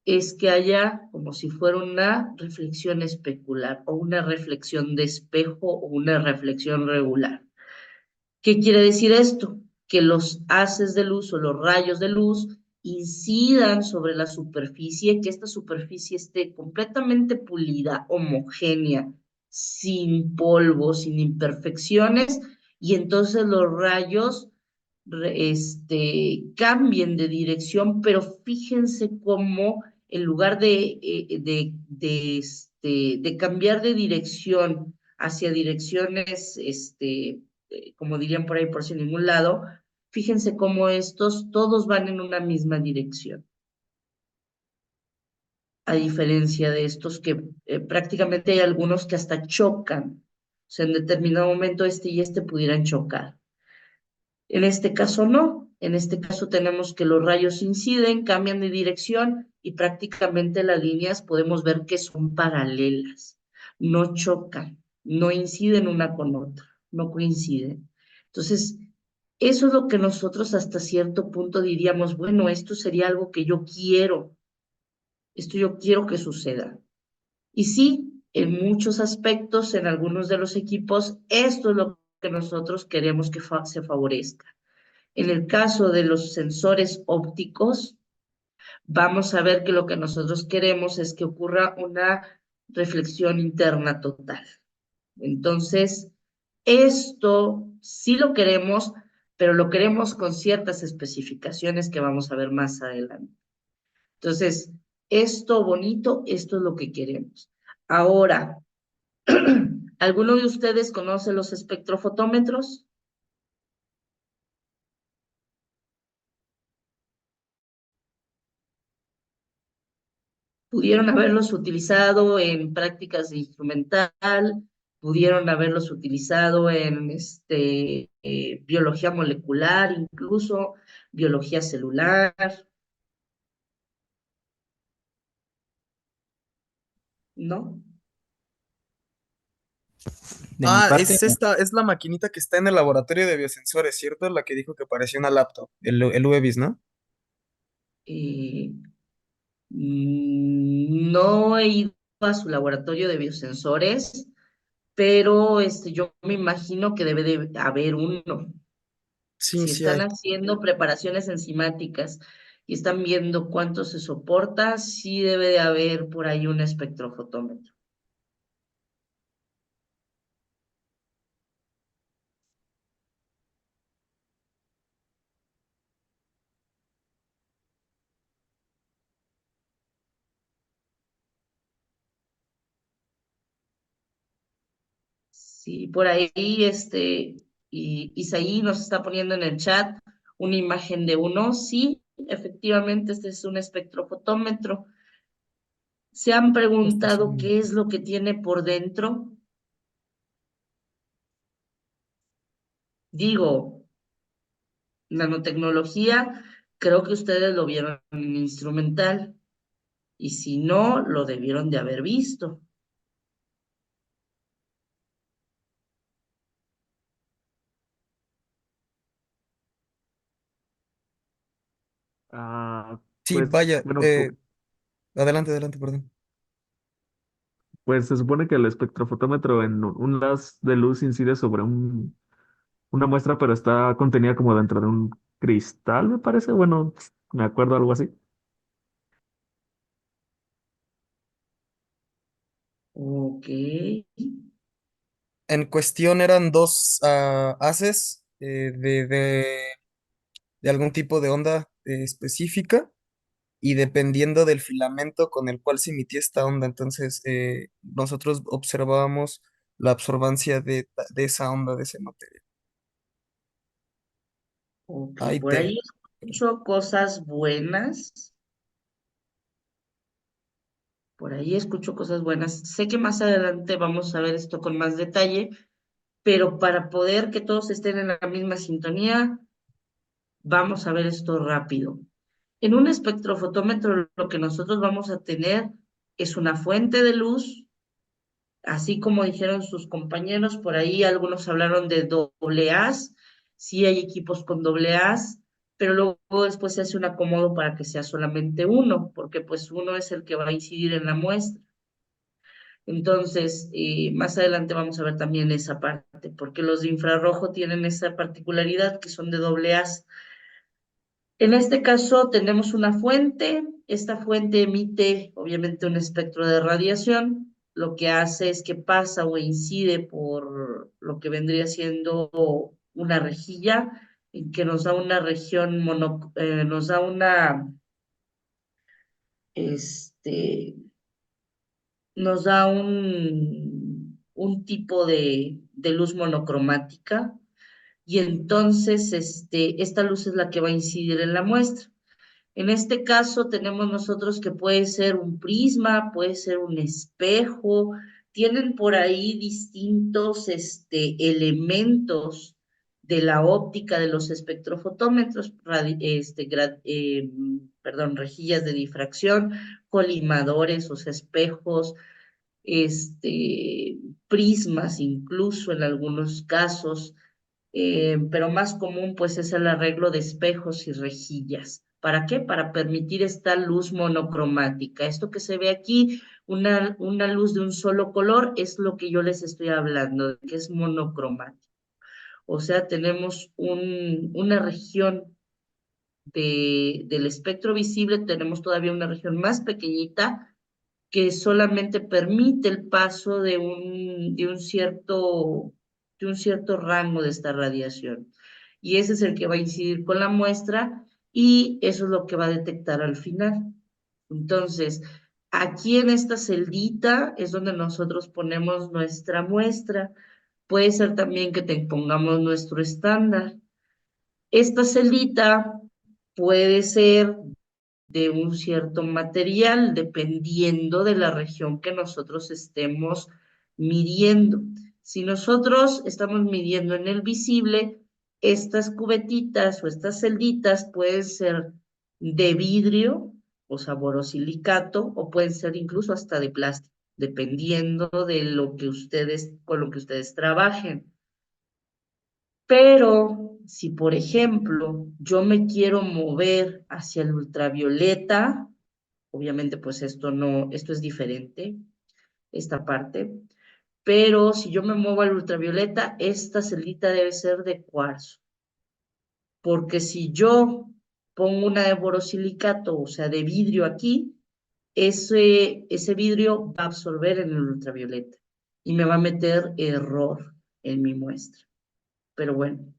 A: es que haya como si fuera una reflexión especular o una reflexión de espejo o una reflexión regular. ¿Qué quiere decir esto? Que los haces de luz o los rayos de luz incidan sobre la superficie, que esta superficie esté completamente pulida, homogénea, sin polvo, sin imperfecciones, y entonces los rayos cambien de dirección, pero fíjense cómo en lugar de cambiar de dirección hacia direcciones, como dirían por ahí, por si ningún lado, fíjense cómo estos todos van en una misma dirección, a diferencia de estos que prácticamente hay algunos que hasta chocan, o sea, en determinado momento este y este pudieran chocar. En este caso no, en este caso tenemos que los rayos inciden, cambian de dirección y prácticamente las líneas podemos ver que son paralelas, no chocan, no inciden una con otra, no coinciden. Entonces, eso es lo que nosotros hasta cierto punto diríamos, bueno, esto sería algo que yo quiero, esto yo quiero que suceda. Y sí, en muchos aspectos, en algunos de los equipos, esto es lo que nosotros queremos que se favorezca. En el caso de los sensores ópticos, vamos a ver que lo que nosotros queremos es que ocurra una reflexión interna total. Entonces, esto sí lo queremos, pero lo queremos con ciertas especificaciones que vamos a ver más adelante. Entonces, esto bonito, esto es lo que queremos. Ahora, ¿alguno de ustedes conoce los espectrofotómetros? Pudieron haberlos utilizado en prácticas de instrumental, pudieron haberlos utilizado en biología molecular, incluso biología celular, ¿no?
C: De mi parte,
D: Es esta, es la maquinita que está en el laboratorio de biosensores, ¿cierto? La que dijo que parecía una laptop, el UEBIS, ¿no?
A: Eh, no he ido a su laboratorio de biosensores, pero yo me imagino que debe de haber uno.
D: Sí,
A: Si
D: sí
A: están
D: hay.
A: haciendo preparaciones enzimáticas y están viendo cuánto se soporta, sí debe de haber por ahí un espectrofotómetro. Sí, por ahí, y Isaí nos está poniendo en el chat una imagen de uno. Sí, efectivamente, este es un espectrofotómetro. ¿Se han
D: Este es
A: preguntado
D: un-
A: qué es lo que tiene por dentro? Digo, nanotecnología, creo que ustedes lo vieron en el instrumental, y si no, lo debieron de haber visto.
C: Ah,
D: Sí,
C: pues,
D: vaya,
C: bueno,
D: adelante, adelante, perdón.
C: pues se supone que el espectrofotómetro en un haz de luz incide sobre una muestra, pero está contenida como dentro de un cristal, me parece. Bueno, me acuerdo algo así.
A: Ok,
D: En cuestión eran dos haces de algún tipo de onda específica y dependiendo del filamento con el cual se emitía esta onda, entonces nosotros observábamos la absorbancia de esa onda, de ese material.
A: ok,
D: Ay,
A: por
D: te.
A: ahí escucho cosas buenas, por ahí escucho cosas buenas. Sé que más adelante vamos a ver esto con más detalle, pero para poder que todos estén en la misma sintonía, vamos a ver esto rápido. En un espectrofotómetro lo que nosotros vamos a tener es una fuente de luz, así como dijeron sus compañeros, por ahí algunos hablaron de doble haz, sí hay equipos con doble haz, pero luego después se hace un acomodo para que sea solamente uno, porque pues uno es el que va a incidir en la muestra. Entonces, más adelante vamos a ver también esa parte, porque los de infrarrojo tienen esa particularidad que son de doble haz. En este caso tenemos una fuente, esta fuente emite obviamente un espectro de radiación, lo que hace es que pasa o incide por lo que vendría siendo una rejilla, en que nos da una región nos da este, nos da un tipo de luz monocromática, y entonces esta luz es la que va a incidir en la muestra. En este caso tenemos nosotros que puede ser un prisma, puede ser un espejo, tienen por ahí distintos elementos de la óptica de los espectrofotómetros, perdón, rejillas de difracción, colimadores, o sea, espejos, prismas incluso en algunos casos, pero más común pues es el arreglo de espejos y rejillas. ¿Para qué? Para permitir esta luz monocromática. Esto que se ve aquí, una luz de un solo color, es lo que yo les estoy hablando, que es monocromático. O sea, tenemos una región del espectro visible, tenemos todavía una región más pequeñita que solamente permite el paso de un cierto rango de esta radiación. Y ese es el que va a incidir con la muestra y eso es lo que va a detectar al final. Entonces, aquí en esta celdita es donde nosotros ponemos nuestra muestra. Puede ser también que te pongamos nuestro estándar. Esta celdita puede ser de un cierto material, dependiendo de la región que nosotros estemos midiendo. Si nosotros estamos midiendo en el visible, estas cubetitas o estas celditas pueden ser de vidrio o borosilicato, o pueden ser incluso hasta de plástico, dependiendo de lo que ustedes, con lo que ustedes trabajen. Pero si, por ejemplo, yo me quiero mover hacia el ultravioleta, obviamente pues esto no, esto es diferente, esta parte, pero si yo me muevo al ultravioleta, esta celita debe ser de cuarzo, porque si yo pongo una de borosilicato, o sea, de vidrio aquí, ese vidrio va a absorber en el ultravioleta y me va a meter error en mi muestra. Pero bueno,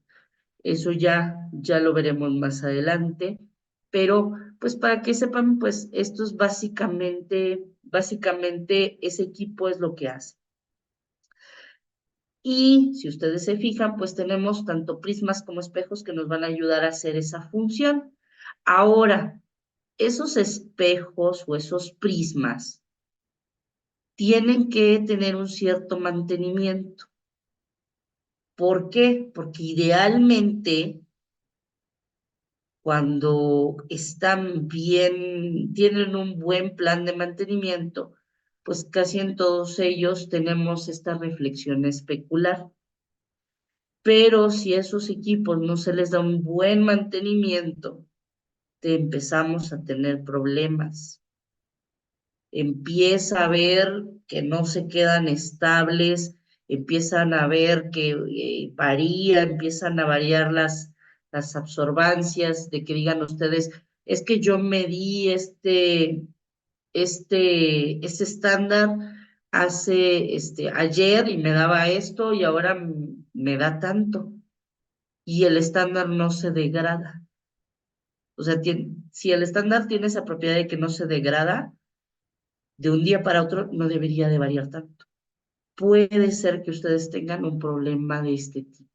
A: eso ya lo veremos más adelante, pero pues para que sepan, pues esto es básicamente ese equipo es lo que hace. Y si ustedes se fijan, pues tenemos tanto prismas como espejos que nos van a ayudar a hacer esa función. Ahora, esos espejos o esos prismas tienen que tener un cierto mantenimiento. ¿Por qué? Porque idealmente, cuando están bien, tienen un buen plan de mantenimiento, pues casi en todos ellos tenemos esta reflexión especular. Pero si a esos equipos no se les da un buen mantenimiento, te empezamos a tener problemas. Empieza a ver que no se quedan estables, empiezan a ver que varía, empiezan a variar las absorbancias, de que digan ustedes, es que yo medí este estándar ayer y me daba esto y ahora me da tanto. Y el estándar no se degrada. O sea, si el estándar tiene esa propiedad de que no se degrada, de un día para otro no debería de variar tanto. Puede ser que ustedes tengan un problema de este tipo,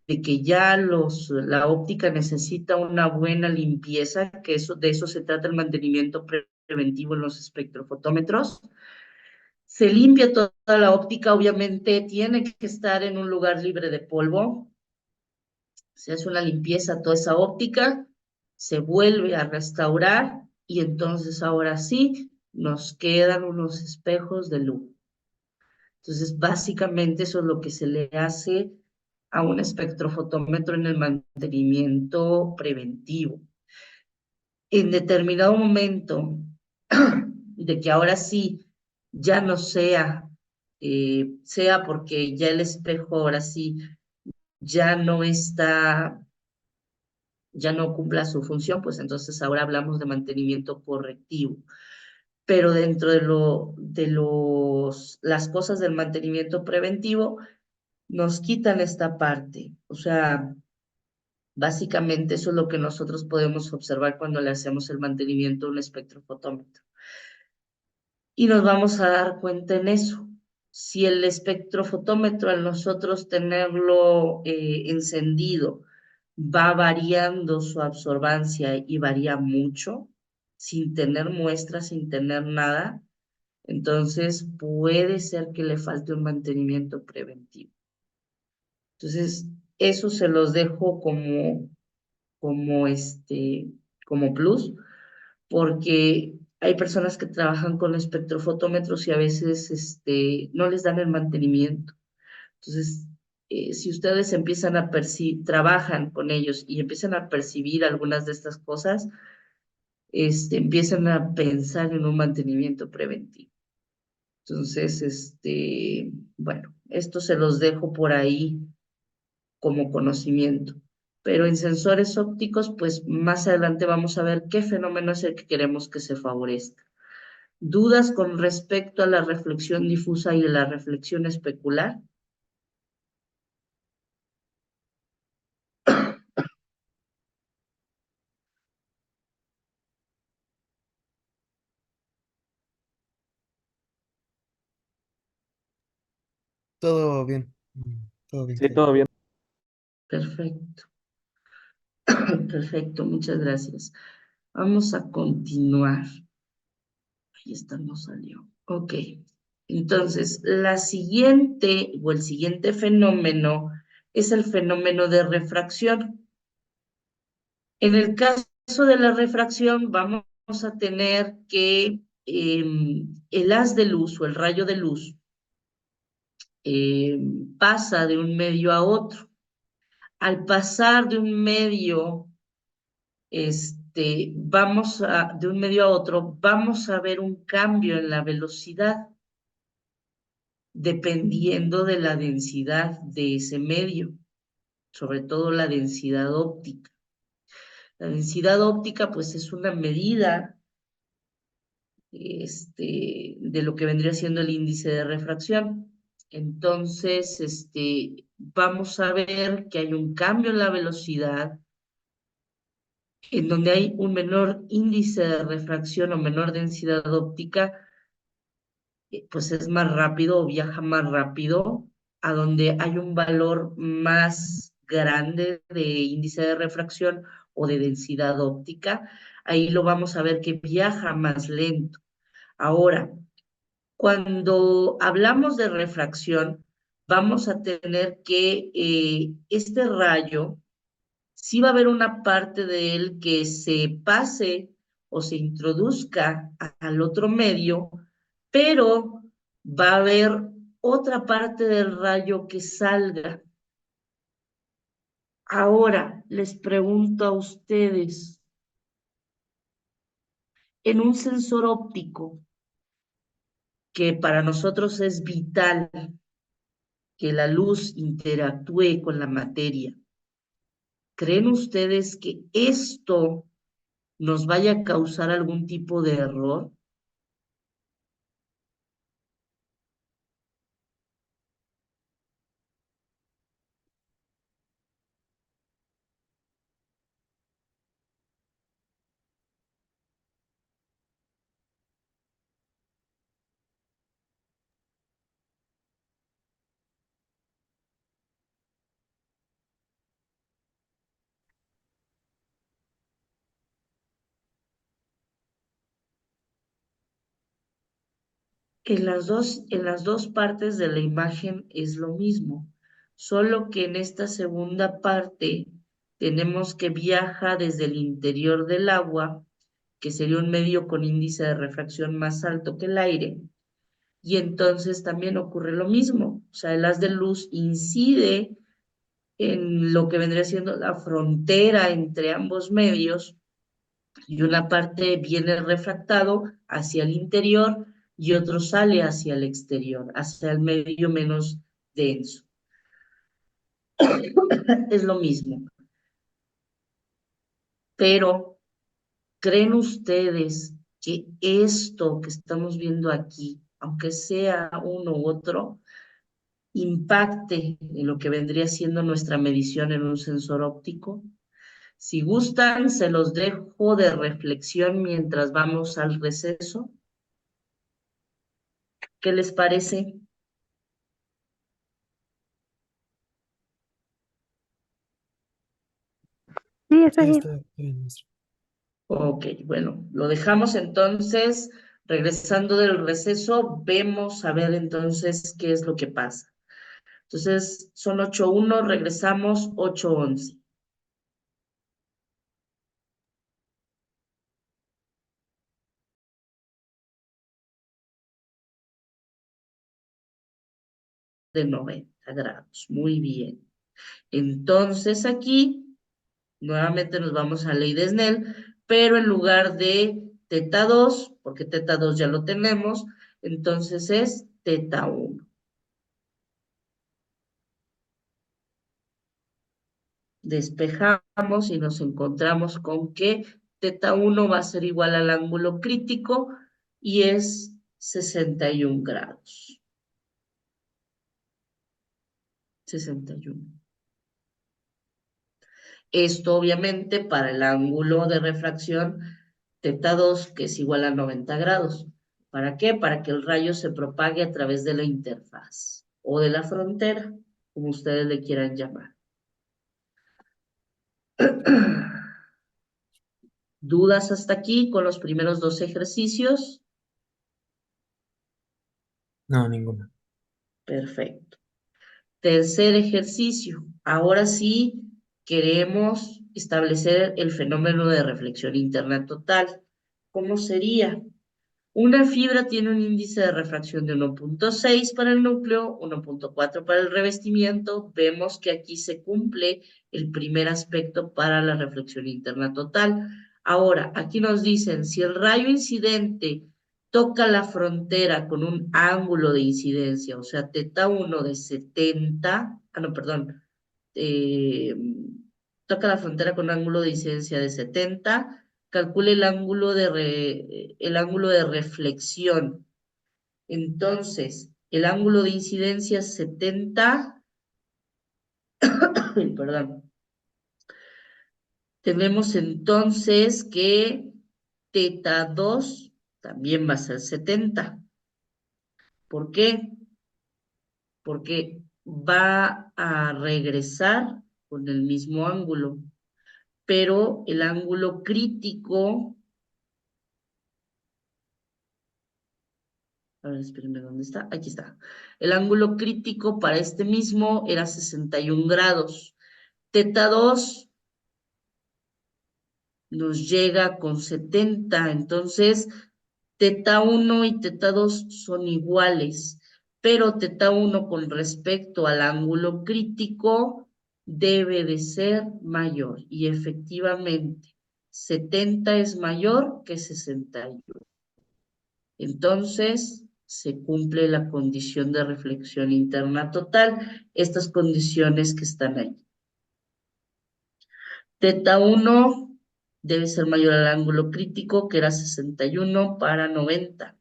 A: de que ya la óptica necesita una buena limpieza, que de eso se trata el mantenimiento preventivo en los espectrofotómetros. Se limpia toda la óptica, obviamente tiene que estar en un lugar libre de polvo. Se hace una limpieza a toda esa óptica, se vuelve a restaurar y entonces ahora sí nos quedan unos espejos de luz. Entonces, básicamente eso es lo que se le hace a un espectrofotómetro en el mantenimiento preventivo. En determinado momento de que ahora sí ya no sea porque ya el espejo ahora sí ya no está, ya no cumpla su función, pues entonces ahora hablamos de mantenimiento correctivo. Pero dentro las cosas del mantenimiento preventivo, nos quitan esta parte. O sea, básicamente eso es lo que nosotros podemos observar cuando le hacemos el mantenimiento a un espectrofotómetro. Y nos vamos a dar cuenta en eso. Si el espectrofotómetro al nosotros tenerlo encendido va variando su absorbancia y varía mucho, sin tener muestras, sin tener nada, entonces puede ser que le falte un mantenimiento preventivo. Entonces, eso se los dejo como plus, porque hay personas que trabajan con espectrofotómetros y a veces no les dan el mantenimiento. Entonces, si ustedes trabajan con ellos y empiezan a percibir algunas de estas cosas, empiezan a pensar en un mantenimiento preventivo. Entonces, bueno, esto se los dejo por ahí como conocimiento. Pero en sensores ópticos, pues más adelante vamos a ver qué fenómeno es el que queremos que se favorezca. ¿Dudas con respecto a la reflexión difusa y a la reflexión especular?
D: Todo bien. Todo bien,
C: Sí,
D: todo bien.
C: todo bien.
A: Perfecto, perfecto, muchas gracias. Vamos a continuar. Ahí está, no salió. Ok, entonces la siguiente o el siguiente fenómeno es el fenómeno de refracción. En el caso de la refracción, vamos a tener que el haz de luz o el rayo de luz pasa de un medio a otro. Al pasar de un medio, de un medio a otro, vamos a ver un cambio en la velocidad, dependiendo de la densidad de ese medio, sobre todo la densidad óptica. La densidad óptica, pues, es una medida de lo que vendría siendo el índice de refracción. Entonces, vamos a ver que hay un cambio en la velocidad, en donde hay un menor índice de refracción o menor densidad óptica, pues es más rápido o viaja más rápido a donde hay un valor más grande de índice de refracción o de densidad óptica, ahí lo vamos a ver que viaja más lento. Ahora, cuando hablamos de refracción, vamos a tener que este rayo, sí va a haber una parte de él que se pase o se introduzca al otro medio, pero va a haber otra parte del rayo que salga. Ahora les pregunto a ustedes, en un sensor óptico, que para nosotros es vital que la luz interactúe con la materia, ¿creen ustedes que esto nos vaya a causar algún tipo de error? En las dos partes de la imagen es lo mismo, solo que en esta segunda parte tenemos que viaja desde el interior del agua, que sería un medio con índice de refracción más alto que el aire, y entonces también ocurre lo mismo, o sea, el haz de luz incide en lo que vendría siendo la frontera entre ambos medios, y una parte viene refractado hacia el interior y otro sale hacia el exterior, hacia el medio menos denso. Es lo mismo. Pero, ¿creen ustedes que esto que estamos viendo aquí, aunque sea uno u otro, impacte en lo que vendría siendo nuestra medición en un sensor óptico? Si gustan, se los dejo de reflexión mientras vamos al receso. ¿Qué les parece?
B: Sí, está
D: Sí,
B: bien.
D: está bien, maestra.
A: Ok, bueno, lo dejamos entonces. Regresando del receso, vemos a ver entonces qué es lo que pasa. Entonces, son 8:1, regresamos 8:11. De 90 grados. Muy bien. Entonces, aquí, nuevamente nos vamos a ley de Snell, pero en lugar de teta 2, porque teta 2 ya lo tenemos, entonces es teta 1. Despejamos y nos encontramos con que teta 1 va a ser igual al ángulo crítico y es 61 grados. 61. Esto obviamente para el ángulo de refracción teta 2, que es igual a 90 grados. ¿Para qué? Para que el rayo se propague a través de la interfaz o de la frontera, como ustedes le quieran llamar. ¿Dudas hasta aquí con los primeros dos ejercicios?
D: No, ninguna.
A: Perfecto. Tercer ejercicio. Ahora sí queremos establecer el fenómeno de reflexión interna total. ¿Cómo sería? Una fibra tiene un índice de refracción de 1.6 para el núcleo, 1.4 para el revestimiento. Vemos que aquí se cumple el primer aspecto para la reflexión interna total. Ahora, aquí nos dicen, si el rayo incidente toca la frontera con un ángulo de incidencia, o sea, teta 1 de 70, no, perdón, eh, toca la frontera con un ángulo de incidencia de 70, calcule el ángulo de reflexión. Entonces, el ángulo de incidencia es 70, perdón, tenemos entonces que teta 2 también va a ser 70. ¿Por qué? Porque va a regresar con el mismo ángulo, pero el ángulo crítico, a ver, espérenme, ¿dónde está? Aquí está. El ángulo crítico para este mismo era 61 grados. Teta 2 nos llega con 70, entonces teta 1 y teta 2 son iguales, pero teta 1 con respecto al ángulo crítico debe de ser mayor, y efectivamente 70 es mayor que 61. Entonces se cumple la condición de reflexión interna total, estas condiciones que están ahí. Teta 1 debe ser mayor al ángulo crítico, que era 61 para 90.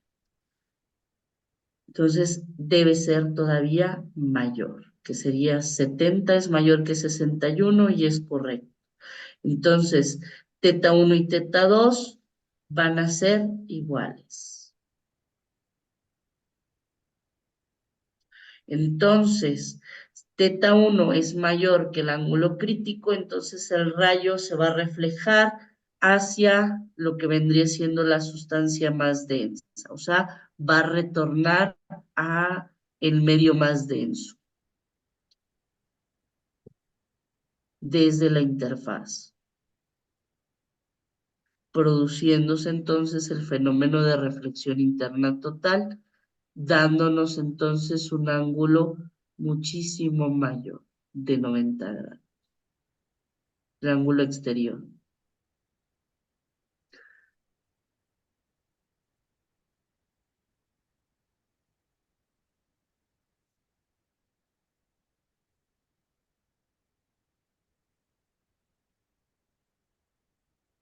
A: Entonces debe ser todavía mayor, que sería 70 es mayor que 61 y es correcto. Entonces, teta 1 y teta 2 van a ser iguales. Entonces, teta 1 es mayor que el ángulo crítico, entonces el rayo se va a reflejar hacia lo que vendría siendo la sustancia más densa, o sea, va a retornar a el medio más denso desde la interfaz, produciéndose entonces el fenómeno de reflexión interna total, dándonos entonces un ángulo muchísimo mayor de 90 grados, el ángulo exterior.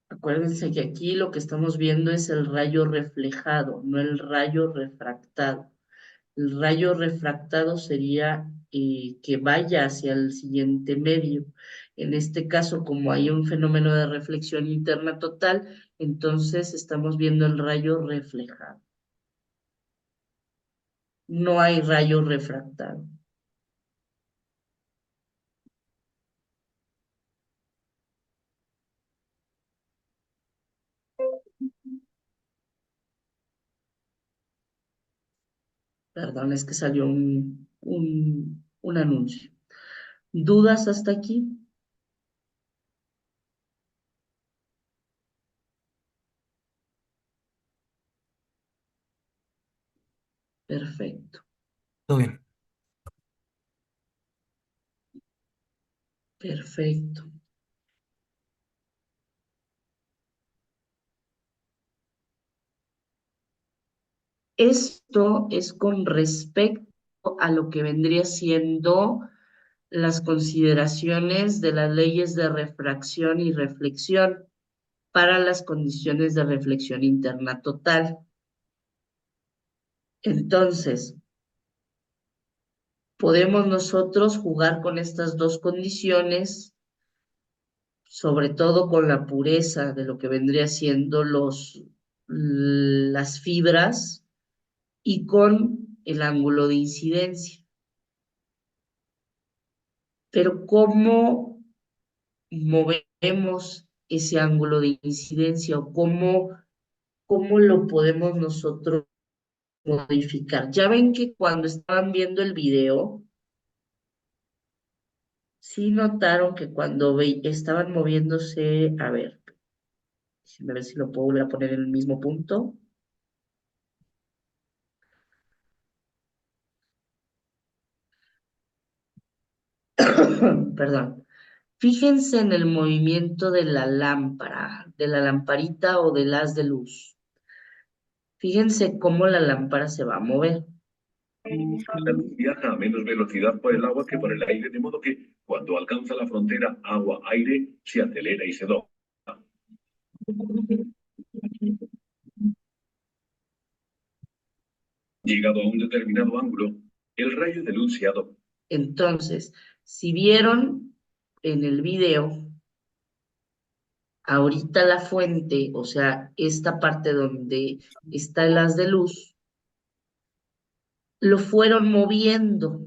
A: Acuérdense que aquí lo que estamos viendo es el rayo reflejado, no el rayo refractado. El rayo refractado sería que vaya hacia el siguiente medio. En este caso, como hay un fenómeno de reflexión interna total, entonces estamos viendo el rayo reflejado. No hay rayo refractado. Perdón, es que salió un anuncio. ¿Dudas hasta aquí? Perfecto,
D: Todo bien.
A: perfecto. Esto es con respecto a lo que vendría siendo las consideraciones de las leyes de refracción y reflexión para las condiciones de reflexión interna total. Entonces, podemos nosotros jugar con estas dos condiciones, sobre todo con la pureza de lo que vendría siendo las fibras y con el ángulo de incidencia. Pero ¿cómo movemos ese ángulo de incidencia o cómo lo podemos nosotros modificar? Ya ven que cuando estaban viendo el video, sí notaron que cuando estaban moviéndose, a ver, déjenme ver si lo puedo volver a poner en el mismo punto. Perdón. Fíjense en el movimiento de la lámpara, de la lamparita o del haz de luz. Fíjense cómo la lámpara se va a mover.
E: La luz viaja a menos velocidad por el agua que por el aire, de modo que cuando alcanza la frontera agua-aire, se acelera y se dobla. Llegado a un determinado ángulo, el rayo de luz se adopta.
A: Entonces, si vieron en el video, ahorita la fuente, o sea, esta parte donde está el haz de luz, lo fueron moviendo.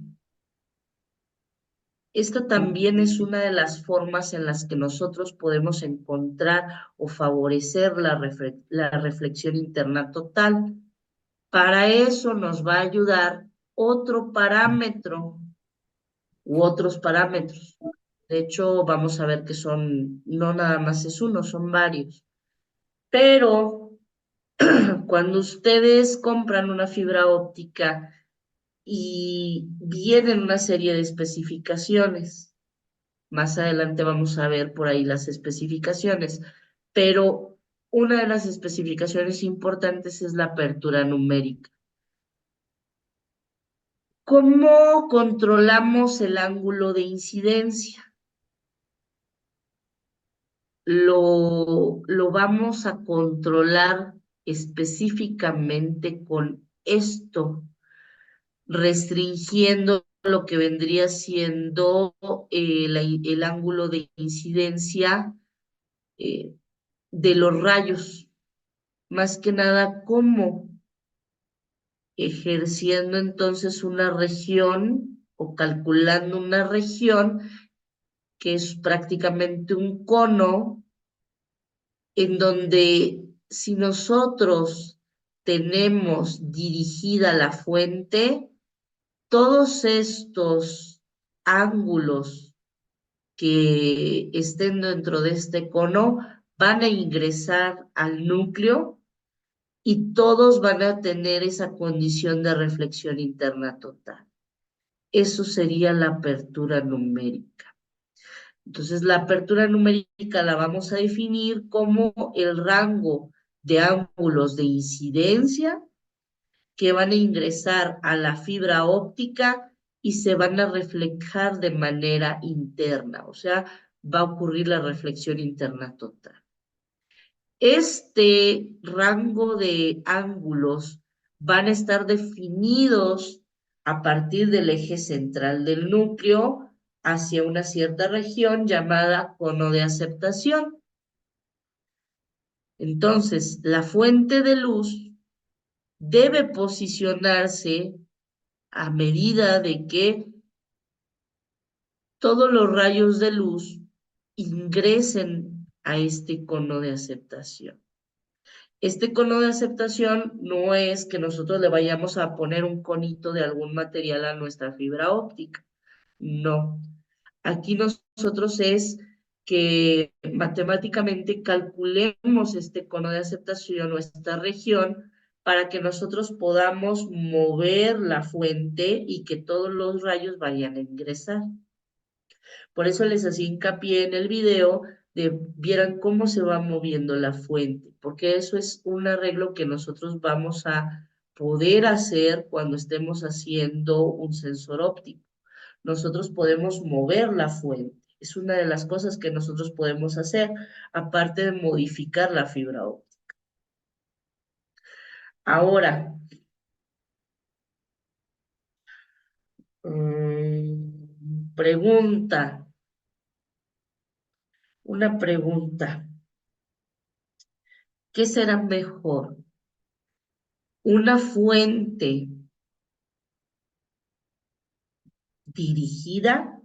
A: Esta también es una de las formas en las que nosotros podemos encontrar o favorecer la reflexión interna total. Para eso nos va a ayudar otro parámetro u otros parámetros. De hecho, vamos a ver que son, no nada más es uno, son varios. Pero cuando ustedes compran una fibra óptica y vienen una serie de especificaciones, más adelante vamos a ver por ahí las especificaciones, pero una de las especificaciones importantes es la apertura numérica. ¿Cómo controlamos el ángulo de incidencia? Lo vamos a controlar específicamente con esto, restringiendo lo que vendría siendo el ángulo de incidencia eh, de los rayos. Más que nada, ¿cómo? Ejerciendo entonces una región o calculando una región que es prácticamente un cono en donde si nosotros tenemos dirigida la fuente, todos estos ángulos que estén dentro de este cono van a ingresar al núcleo y todos van a tener esa condición de reflexión interna total. Eso sería la apertura numérica. Entonces, la apertura numérica la vamos a definir como el rango de ángulos de incidencia que van a ingresar a la fibra óptica y se van a reflejar de manera interna, o sea, va a ocurrir la reflexión interna total. Este rango de ángulos van a estar definidos a partir del eje central del núcleo hacia una cierta región llamada cono de aceptación. Entonces, la fuente de luz debe posicionarse a medida de que todos los rayos de luz ingresen a este cono de aceptación. Este cono de aceptación no es que nosotros le vayamos a poner un conito de algún material a nuestra fibra óptica. No. Aquí nosotros es que matemáticamente calculemos este cono de aceptación o esta región para que nosotros podamos mover la fuente y que todos los rayos vayan a ingresar. Por eso les hacía hincapié en el video de vieran cómo se va moviendo la fuente, porque eso es un arreglo que nosotros vamos a poder hacer cuando estemos haciendo un sensor óptico. Nosotros podemos mover la fuente. Es una de las cosas que nosotros podemos hacer, aparte de modificar la fibra óptica. Ahora, pregunta, una pregunta. ¿Qué será mejor? ¿Una fuente dirigida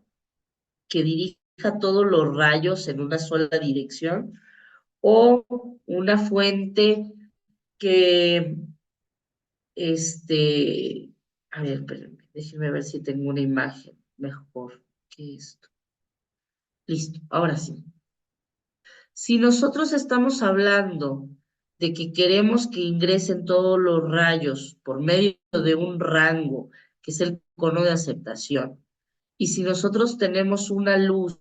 A: que dirija todos los rayos en una sola dirección o una fuente que, a ver, espérenme, déjenme ver si tengo una imagen mejor que esto. Listo, ahora sí. Si nosotros estamos hablando de que queremos que ingresen todos los rayos por medio de un rango, que es el cono de aceptación, y si nosotros tenemos una luz,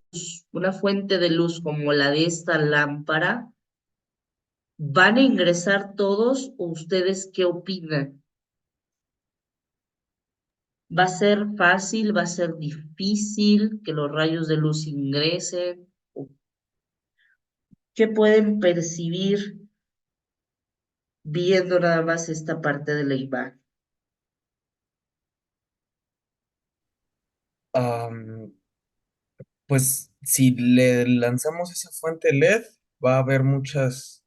A: una fuente de luz como la de esta lámpara, ¿van a ingresar todos o ustedes qué opinan? ¿Va a ser fácil, va a ser difícil que los rayos de luz ingresen? ¿Qué pueden percibir viendo nada más esta parte de la imagen?
D: Am, pues si le lanzamos esa fuente LED, va a haber muchas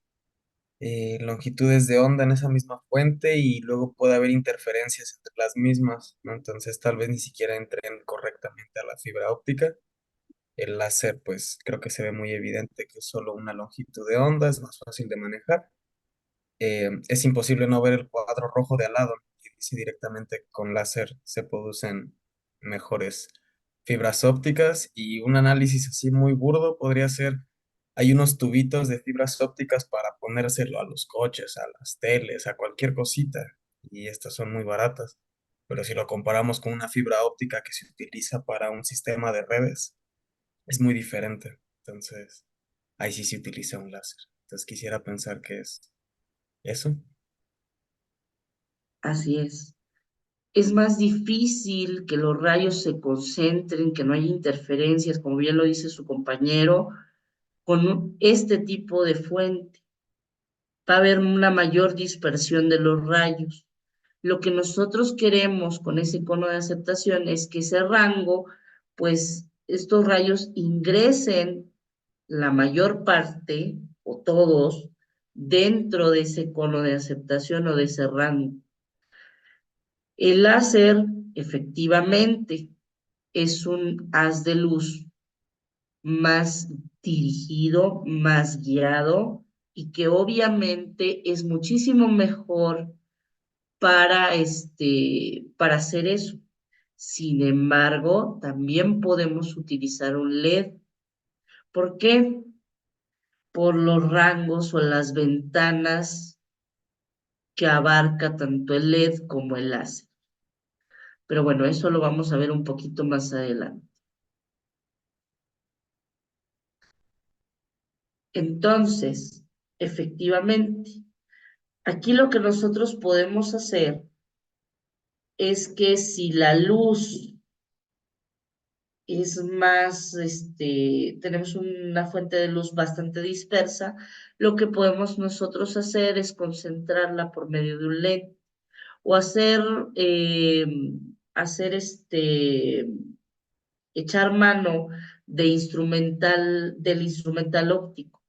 D: longitudes de onda en esa misma fuente y luego puede haber interferencias entre las mismas, ¿no? Entonces tal vez ni siquiera entren correctamente a la fibra óptica. El láser, pues creo que se ve muy evidente que es solo una longitud de onda, es más fácil de manejar. Es imposible no ver el cuadro rojo de al lado, ¿no? Y dice directamente que con láser se producen mejores fibras ópticas y un análisis así muy burdo podría ser, hay unos tubitos de fibras ópticas para ponérselo a los coches, a las teles, a cualquier cosita, y estas son muy baratas. Pero si lo comparamos con una fibra óptica que se utiliza para un sistema de redes, es muy diferente. Entonces, ahí sí se utiliza un láser. Entonces quisiera pensar que es eso.
A: Así es. Es más difícil que los rayos se concentren, que no haya interferencias, como bien lo dice su compañero, con este tipo de fuente. Va a haber una mayor dispersión de los rayos. Lo que nosotros queremos con ese cono de aceptación es que ese rango, pues estos rayos ingresen la mayor parte o todos dentro de ese cono de aceptación o de ese rango. El láser, efectivamente, es un haz de luz más dirigido, más guiado y que obviamente es muchísimo mejor para hacer eso. Sin embargo, también podemos utilizar un LED. ¿Por qué? Por los rangos o las ventanas que abarca tanto el LED como el láser. Pero bueno, eso lo vamos a ver un poquito más adelante. Entonces, efectivamente, aquí lo que nosotros podemos hacer es que si la luz es más, tenemos una fuente de luz bastante dispersa, lo que podemos nosotros hacer es concentrarla por medio de un LED o eh, hacer echar mano del instrumental óptico,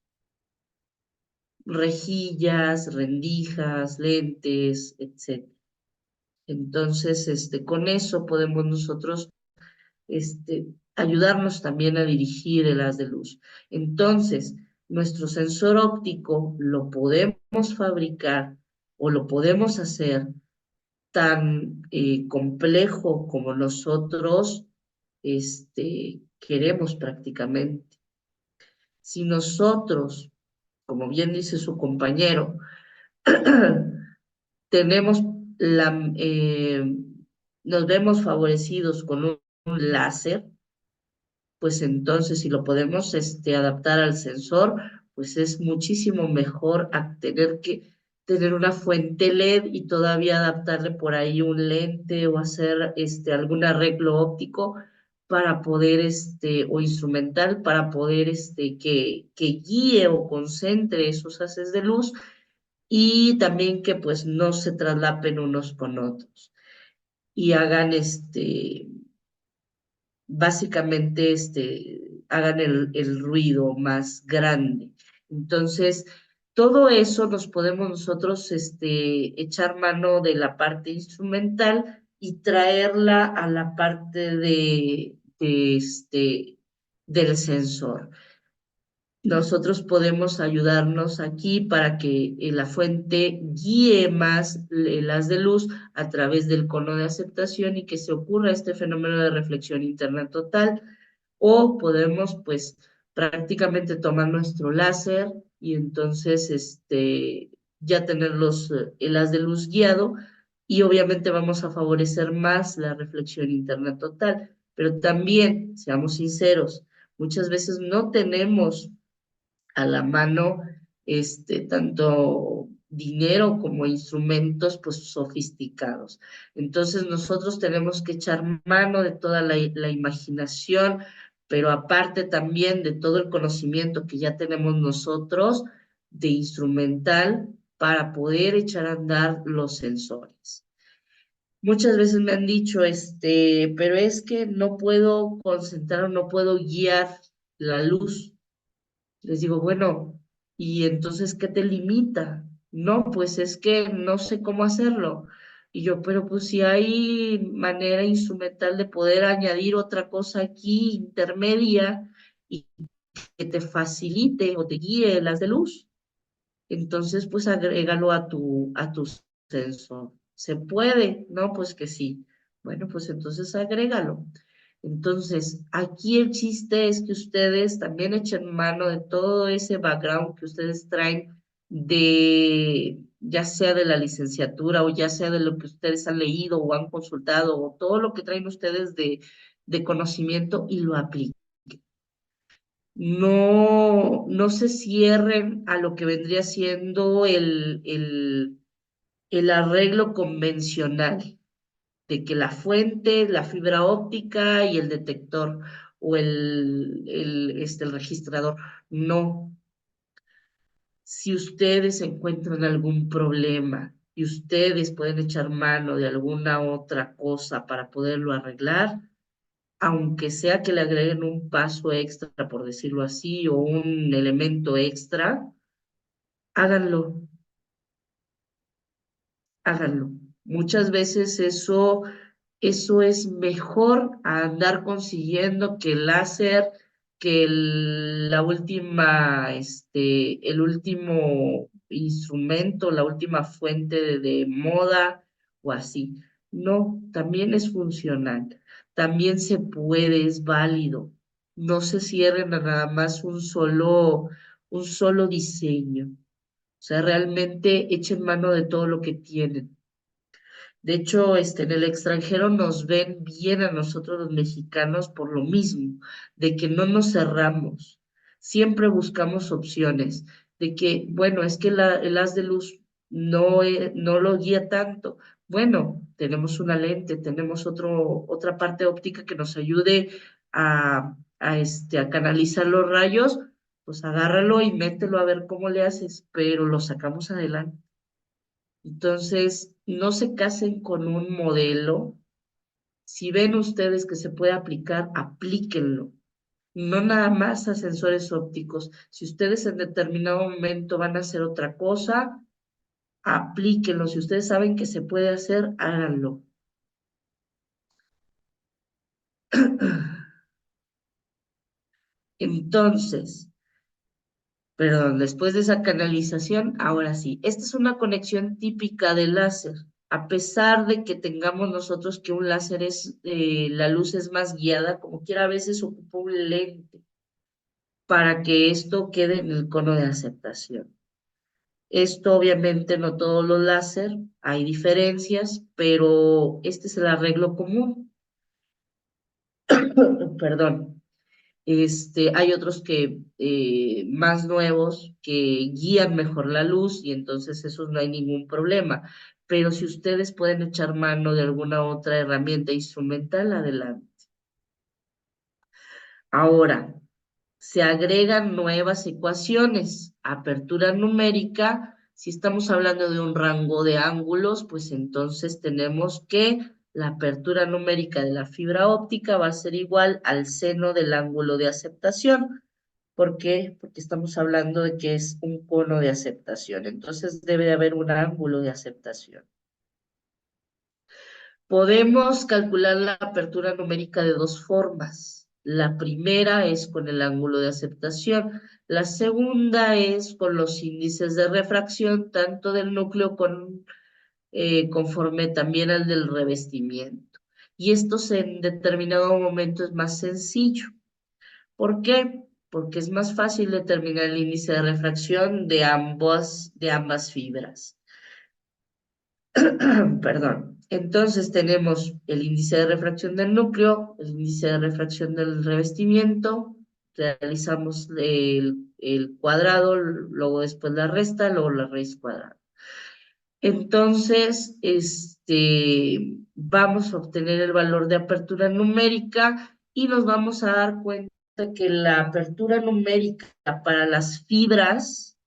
A: rejillas, rendijas, lentes, etc. Entonces, con eso podemos nosotros ayudarnos también a dirigir el haz de luz. Entonces, nuestro sensor óptico lo podemos fabricar o lo podemos hacer tan complejo como nosotros queremos prácticamente. Si nosotros, como bien dice su compañero, tenemos la, nos vemos favorecidos con un láser, pues entonces si lo podemos adaptar al sensor, pues es muchísimo mejor a tener que tener una fuente LED y todavía adaptarle por ahí un lente o hacer algún arreglo óptico para poder, o instrumental, para poder que guíe o concentre esos haces de luz y también que pues no se traslapen unos con otros y hagan básicamente hagan el ruido más grande. Entonces, todo eso nos podemos nosotros echar mano de la parte instrumental y traerla a la parte del sensor. Nosotros podemos ayudarnos aquí para que la fuente guíe más el haz de luz a través del cono de aceptación y que se ocurra este fenómeno de reflexión interna total. O podemos, pues, prácticamente tomar nuestro láser y entonces ya tener el haz de luz guiado y obviamente vamos a favorecer más la reflexión interna total. Pero también, seamos sinceros, muchas veces no tenemos a la mano tanto dinero como instrumentos pues sofisticados. Entonces nosotros tenemos que echar mano de toda la imaginación, pero aparte también de todo el conocimiento que ya tenemos nosotros de instrumental para poder echar a andar los sensores. Muchas veces me han dicho, pero es que no puedo concentrar, no puedo guiar la luz. Les digo, bueno, Y entonces, ¿qué te limita? No, pues es que no sé cómo hacerlo. Y yo, pero pues si hay manera instrumental de poder añadir otra cosa aquí intermedia y que te facilite o te guíe las de luz. Entonces, pues agrégalo a tu sensor. ¿Se puede? No, pues que sí. Bueno, pues entonces agrégalo. Entonces, aquí el chiste es que ustedes también echen mano de todo ese background que ustedes traen de, ya sea de la licenciatura o ya sea de lo que ustedes han leído o han consultado o todo lo que traen ustedes de conocimiento y lo apliquen. No se cierren a lo que vendría siendo el arreglo convencional, de que la fuente, la fibra óptica y el detector o el registrador. No. Si ustedes encuentran algún problema y ustedes pueden echar mano de alguna otra cosa para poderlo arreglar, aunque sea que le agreguen un paso extra, por decirlo así, o un elemento extra, háganlo, háganlo. Muchas veces eso es mejor a andar consiguiendo que el láser, que la última, el último instrumento, la última fuente de moda o así. No, también es funcional, también se puede, es válido. No se cierren a nada más un solo diseño. O sea, realmente echen mano de todo lo que tienen. De hecho, en el extranjero nos ven bien a nosotros los mexicanos por lo mismo, de que no nos cerramos, siempre buscamos opciones, de que, bueno, es que el haz de luz no lo guía tanto. Bueno, tenemos una lente, tenemos otra parte óptica que nos ayude a canalizar los rayos, pues agárralo y mételo a ver cómo le haces, pero lo sacamos adelante. Entonces, no se casen con un modelo. Si ven ustedes que se puede aplicar, aplíquenlo. No nada más a sensores ópticos. Si ustedes en determinado momento van a hacer otra cosa, aplíquenlo. Si ustedes saben que se puede hacer, háganlo. Entonces, perdón, después de esa canalización, ahora sí, esta es una conexión típica del láser. A pesar de que tengamos nosotros que un láser la luz es más guiada, como quiera, a veces ocupa un lente para que esto quede en el cono de aceptación. Esto obviamente no todos los láser, hay diferencias, pero este es el arreglo común. Perdón. Hay otros que más nuevos que guían mejor la luz y entonces esos no hay ningún problema. Pero si ustedes pueden echar mano de alguna otra herramienta instrumental, adelante. Ahora, se agregan nuevas ecuaciones. Apertura numérica, si estamos hablando de un rango de ángulos, pues entonces tenemos que la apertura numérica de la fibra óptica va a ser igual al seno del ángulo de aceptación. ¿Por qué? Porque estamos hablando de que es un cono de aceptación. Entonces debe de haber un ángulo de aceptación. Podemos calcular la apertura numérica de dos formas. La primera es con el ángulo de aceptación. La segunda es con los índices de refracción, tanto del núcleo conforme también al del revestimiento. Y esto en determinado momento es más sencillo. ¿Por qué? Porque es más fácil determinar el índice de refracción de ambas fibras. Perdón. Entonces tenemos el índice de refracción del núcleo, el índice de refracción del revestimiento, realizamos el cuadrado, luego después la resta, luego la raíz cuadrada. Entonces, vamos a obtener el valor de apertura numérica y nos vamos a dar cuenta que la apertura numérica para las fibras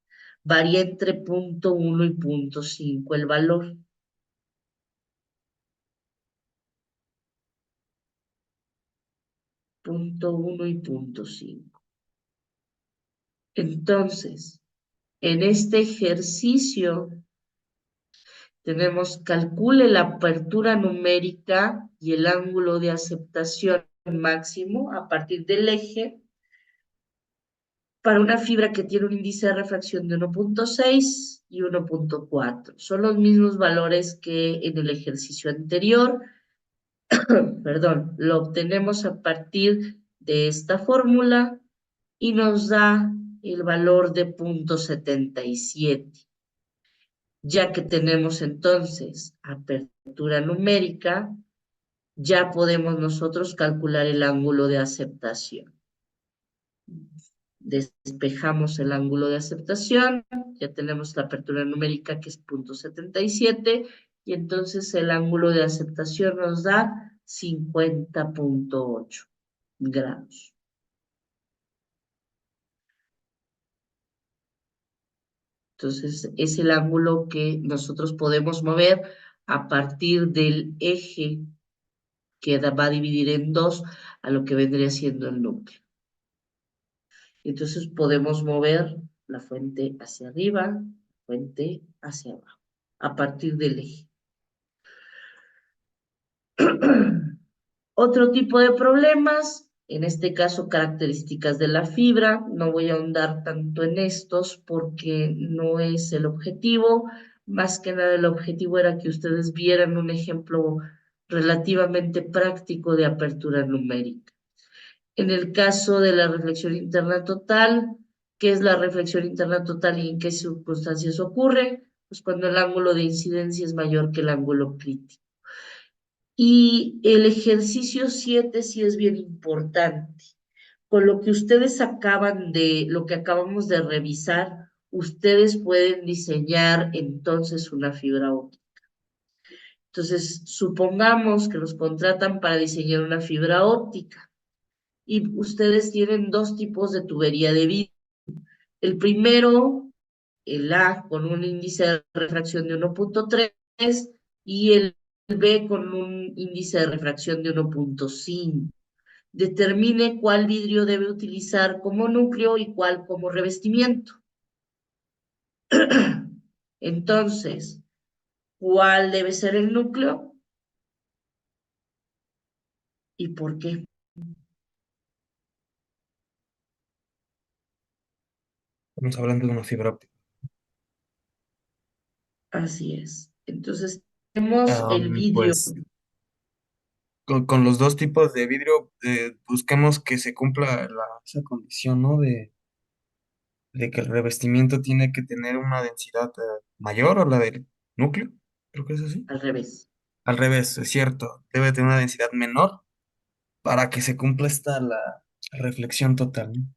A: varía entre 0,1 y 0,5 el valor. Punto 1 y punto 5. Entonces, En este ejercicio tenemos calcule la apertura numérica y el ángulo de aceptación máximo a partir del eje para una fibra que tiene un índice de refracción de 1.6 y 1.4. Son los mismos valores que en el ejercicio anterior. Perdón, lo obtenemos a partir de esta fórmula y nos da el valor de 0.77. Ya que tenemos entonces apertura numérica, ya podemos nosotros calcular el ángulo de aceptación. Despejamos el ángulo de aceptación, ya tenemos la apertura numérica que es 0.77 y entonces el ángulo de aceptación nos da 50.8 grados. Entonces es el ángulo que nosotros podemos mover a partir del eje que va a dividir en dos a lo que vendría siendo el núcleo. Entonces podemos mover la fuente hacia arriba, la fuente hacia abajo, a partir del eje. Otro tipo de problemas, en este caso características de la fibra, no voy a ahondar tanto en estos porque no es el objetivo, más que nada el objetivo era que ustedes vieran un ejemplo relativamente práctico de apertura numérica. En el caso de la reflexión interna total, ¿qué es la reflexión interna total y en qué circunstancias ocurre? Pues cuando el ángulo de incidencia es mayor que el ángulo crítico. Y el ejercicio 7 sí es bien importante. Con lo que ustedes lo que acabamos de revisar, ustedes pueden diseñar entonces una fibra óptica. Entonces, supongamos que los contratan para diseñar una fibra óptica y ustedes tienen dos tipos de tubería de vidrio. El primero, el A con un índice de refracción de 1.3 y el B con un índice de refracción de 1.5. Determine cuál vidrio debe utilizar como núcleo y cuál como revestimiento. Entonces, ¿cuál debe ser el núcleo y por qué?
D: Estamos hablando de una fibra óptica.
A: Así es. Entonces, tenemos el vidrio.
D: Pues con los dos tipos de vidrio, busquemos que se cumpla esa condición, ¿no? De que el revestimiento tiene que tener una densidad mayor o la del núcleo, creo que es así.
A: Al revés.
D: Al revés, es cierto, debe tener una densidad menor para que se cumpla la reflexión total, ¿no?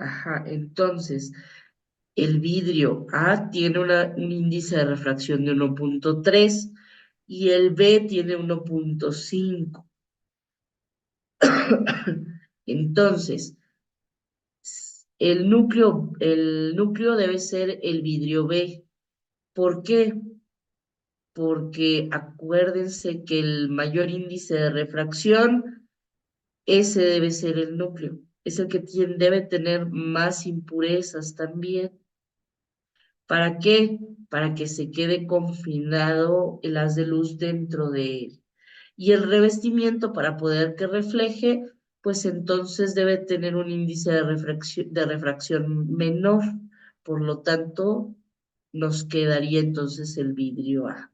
A: Ajá, entonces, el vidrio A tiene un índice de refracción de 1.3 y el B tiene 1.5. Entonces, el núcleo debe ser el vidrio B. ¿Por qué? Porque acuérdense que el mayor índice de refracción, ese debe ser el núcleo. Es el que debe tener más impurezas también. ¿Para qué? Para que se quede confinado el haz de luz dentro de él. Y el revestimiento, para poder que refleje, pues entonces debe tener un índice de refracción menor. Por lo tanto, nos quedaría entonces el vidrio A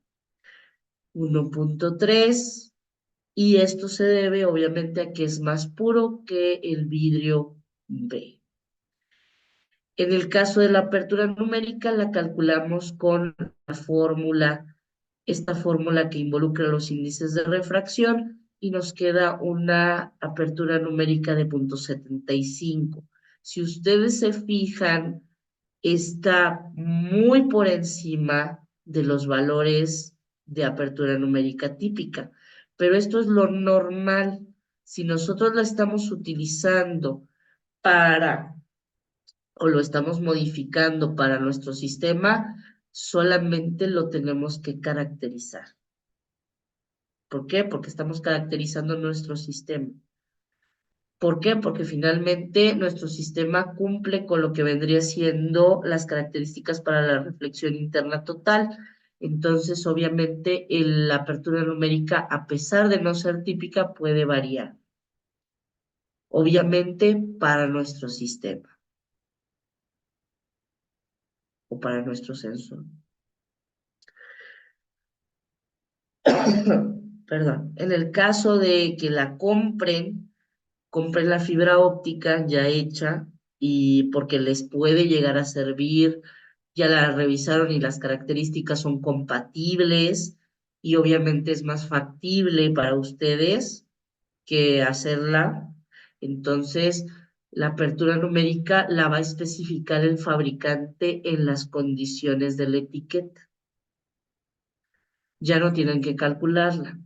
A: 1.3 y esto se debe obviamente a que es más puro que el vidrio B. En el caso de la apertura numérica la calculamos con la fórmula, esta fórmula que involucra los índices de refracción y nos queda una apertura numérica de 0.75. Si ustedes se fijan, está muy por encima de los valores de apertura numérica típica, pero esto es lo normal. Si nosotros la estamos utilizando para o lo estamos modificando para nuestro sistema, solamente lo tenemos que caracterizar. ¿Por qué? Porque estamos caracterizando nuestro sistema. ¿Por qué? Porque finalmente nuestro sistema cumple con lo que vendría siendo las características para la reflexión interna total. Entonces, obviamente, la apertura numérica, a pesar de no ser típica, puede variar. Obviamente, para nuestro sistema o para nuestro sensor. Perdón. En el caso de que la compren la fibra óptica ya hecha y porque les puede llegar a servir, ya la revisaron y las características son compatibles y obviamente es más factible para ustedes que hacerla. Entonces, la apertura numérica la va a especificar el fabricante en las condiciones de la etiqueta. Ya no tienen que calcularla,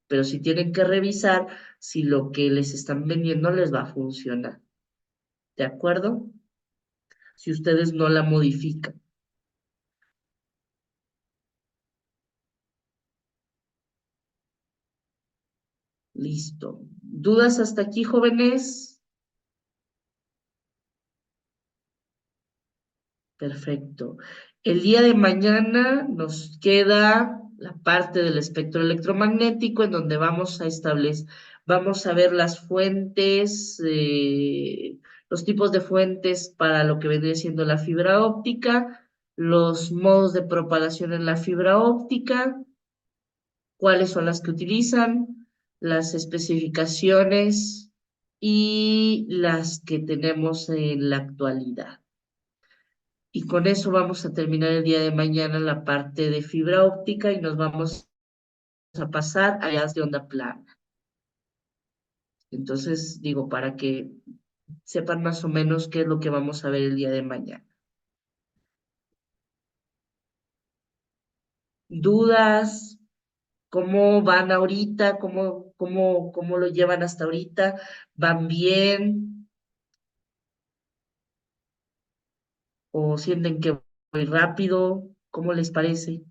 A: pero sí tienen que revisar si lo que les están vendiendo les va a funcionar. ¿De acuerdo? Si ustedes no la modifican. Listo. ¿Dudas hasta aquí, jóvenes? Perfecto. El día de mañana nos queda la parte del espectro electromagnético en donde vamos a ver las fuentes, los tipos de fuentes para lo que vendría siendo la fibra óptica, los modos de propagación en la fibra óptica, cuáles son las que utilizan, las especificaciones y las que tenemos en la actualidad. Y con eso vamos a terminar el día de mañana la parte de fibra óptica y nos vamos a pasar a las de onda plana. Entonces, digo, para que sepan más o menos qué es lo que vamos a ver el día de mañana. ¿Dudas? ¿Cómo van ahorita? ¿Cómo lo llevan hasta ahorita? ¿Van bien? ¿O sienten que voy rápido? ¿Cómo les parece?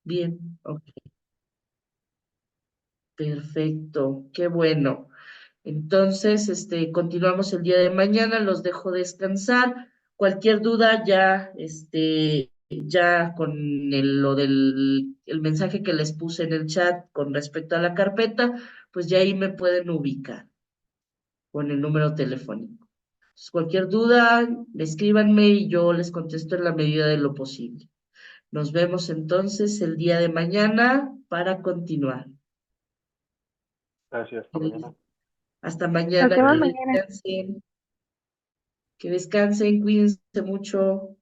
A: Bien, ok, perfecto, qué bueno. Entonces, continuamos el día de mañana, los dejo descansar. Cualquier duda ya, ya con lo del el mensaje que les puse en el chat con respecto a la carpeta, pues ya ahí me pueden ubicar con el número telefónico. Entonces, cualquier duda, escríbanme y yo les contesto en la medida de lo posible. Nos vemos entonces el día de mañana para continuar.
F: Gracias, hasta mañana.
A: Hasta
B: Nos
A: mañana,
B: vemos mañana.
A: que descansen, cuídense mucho.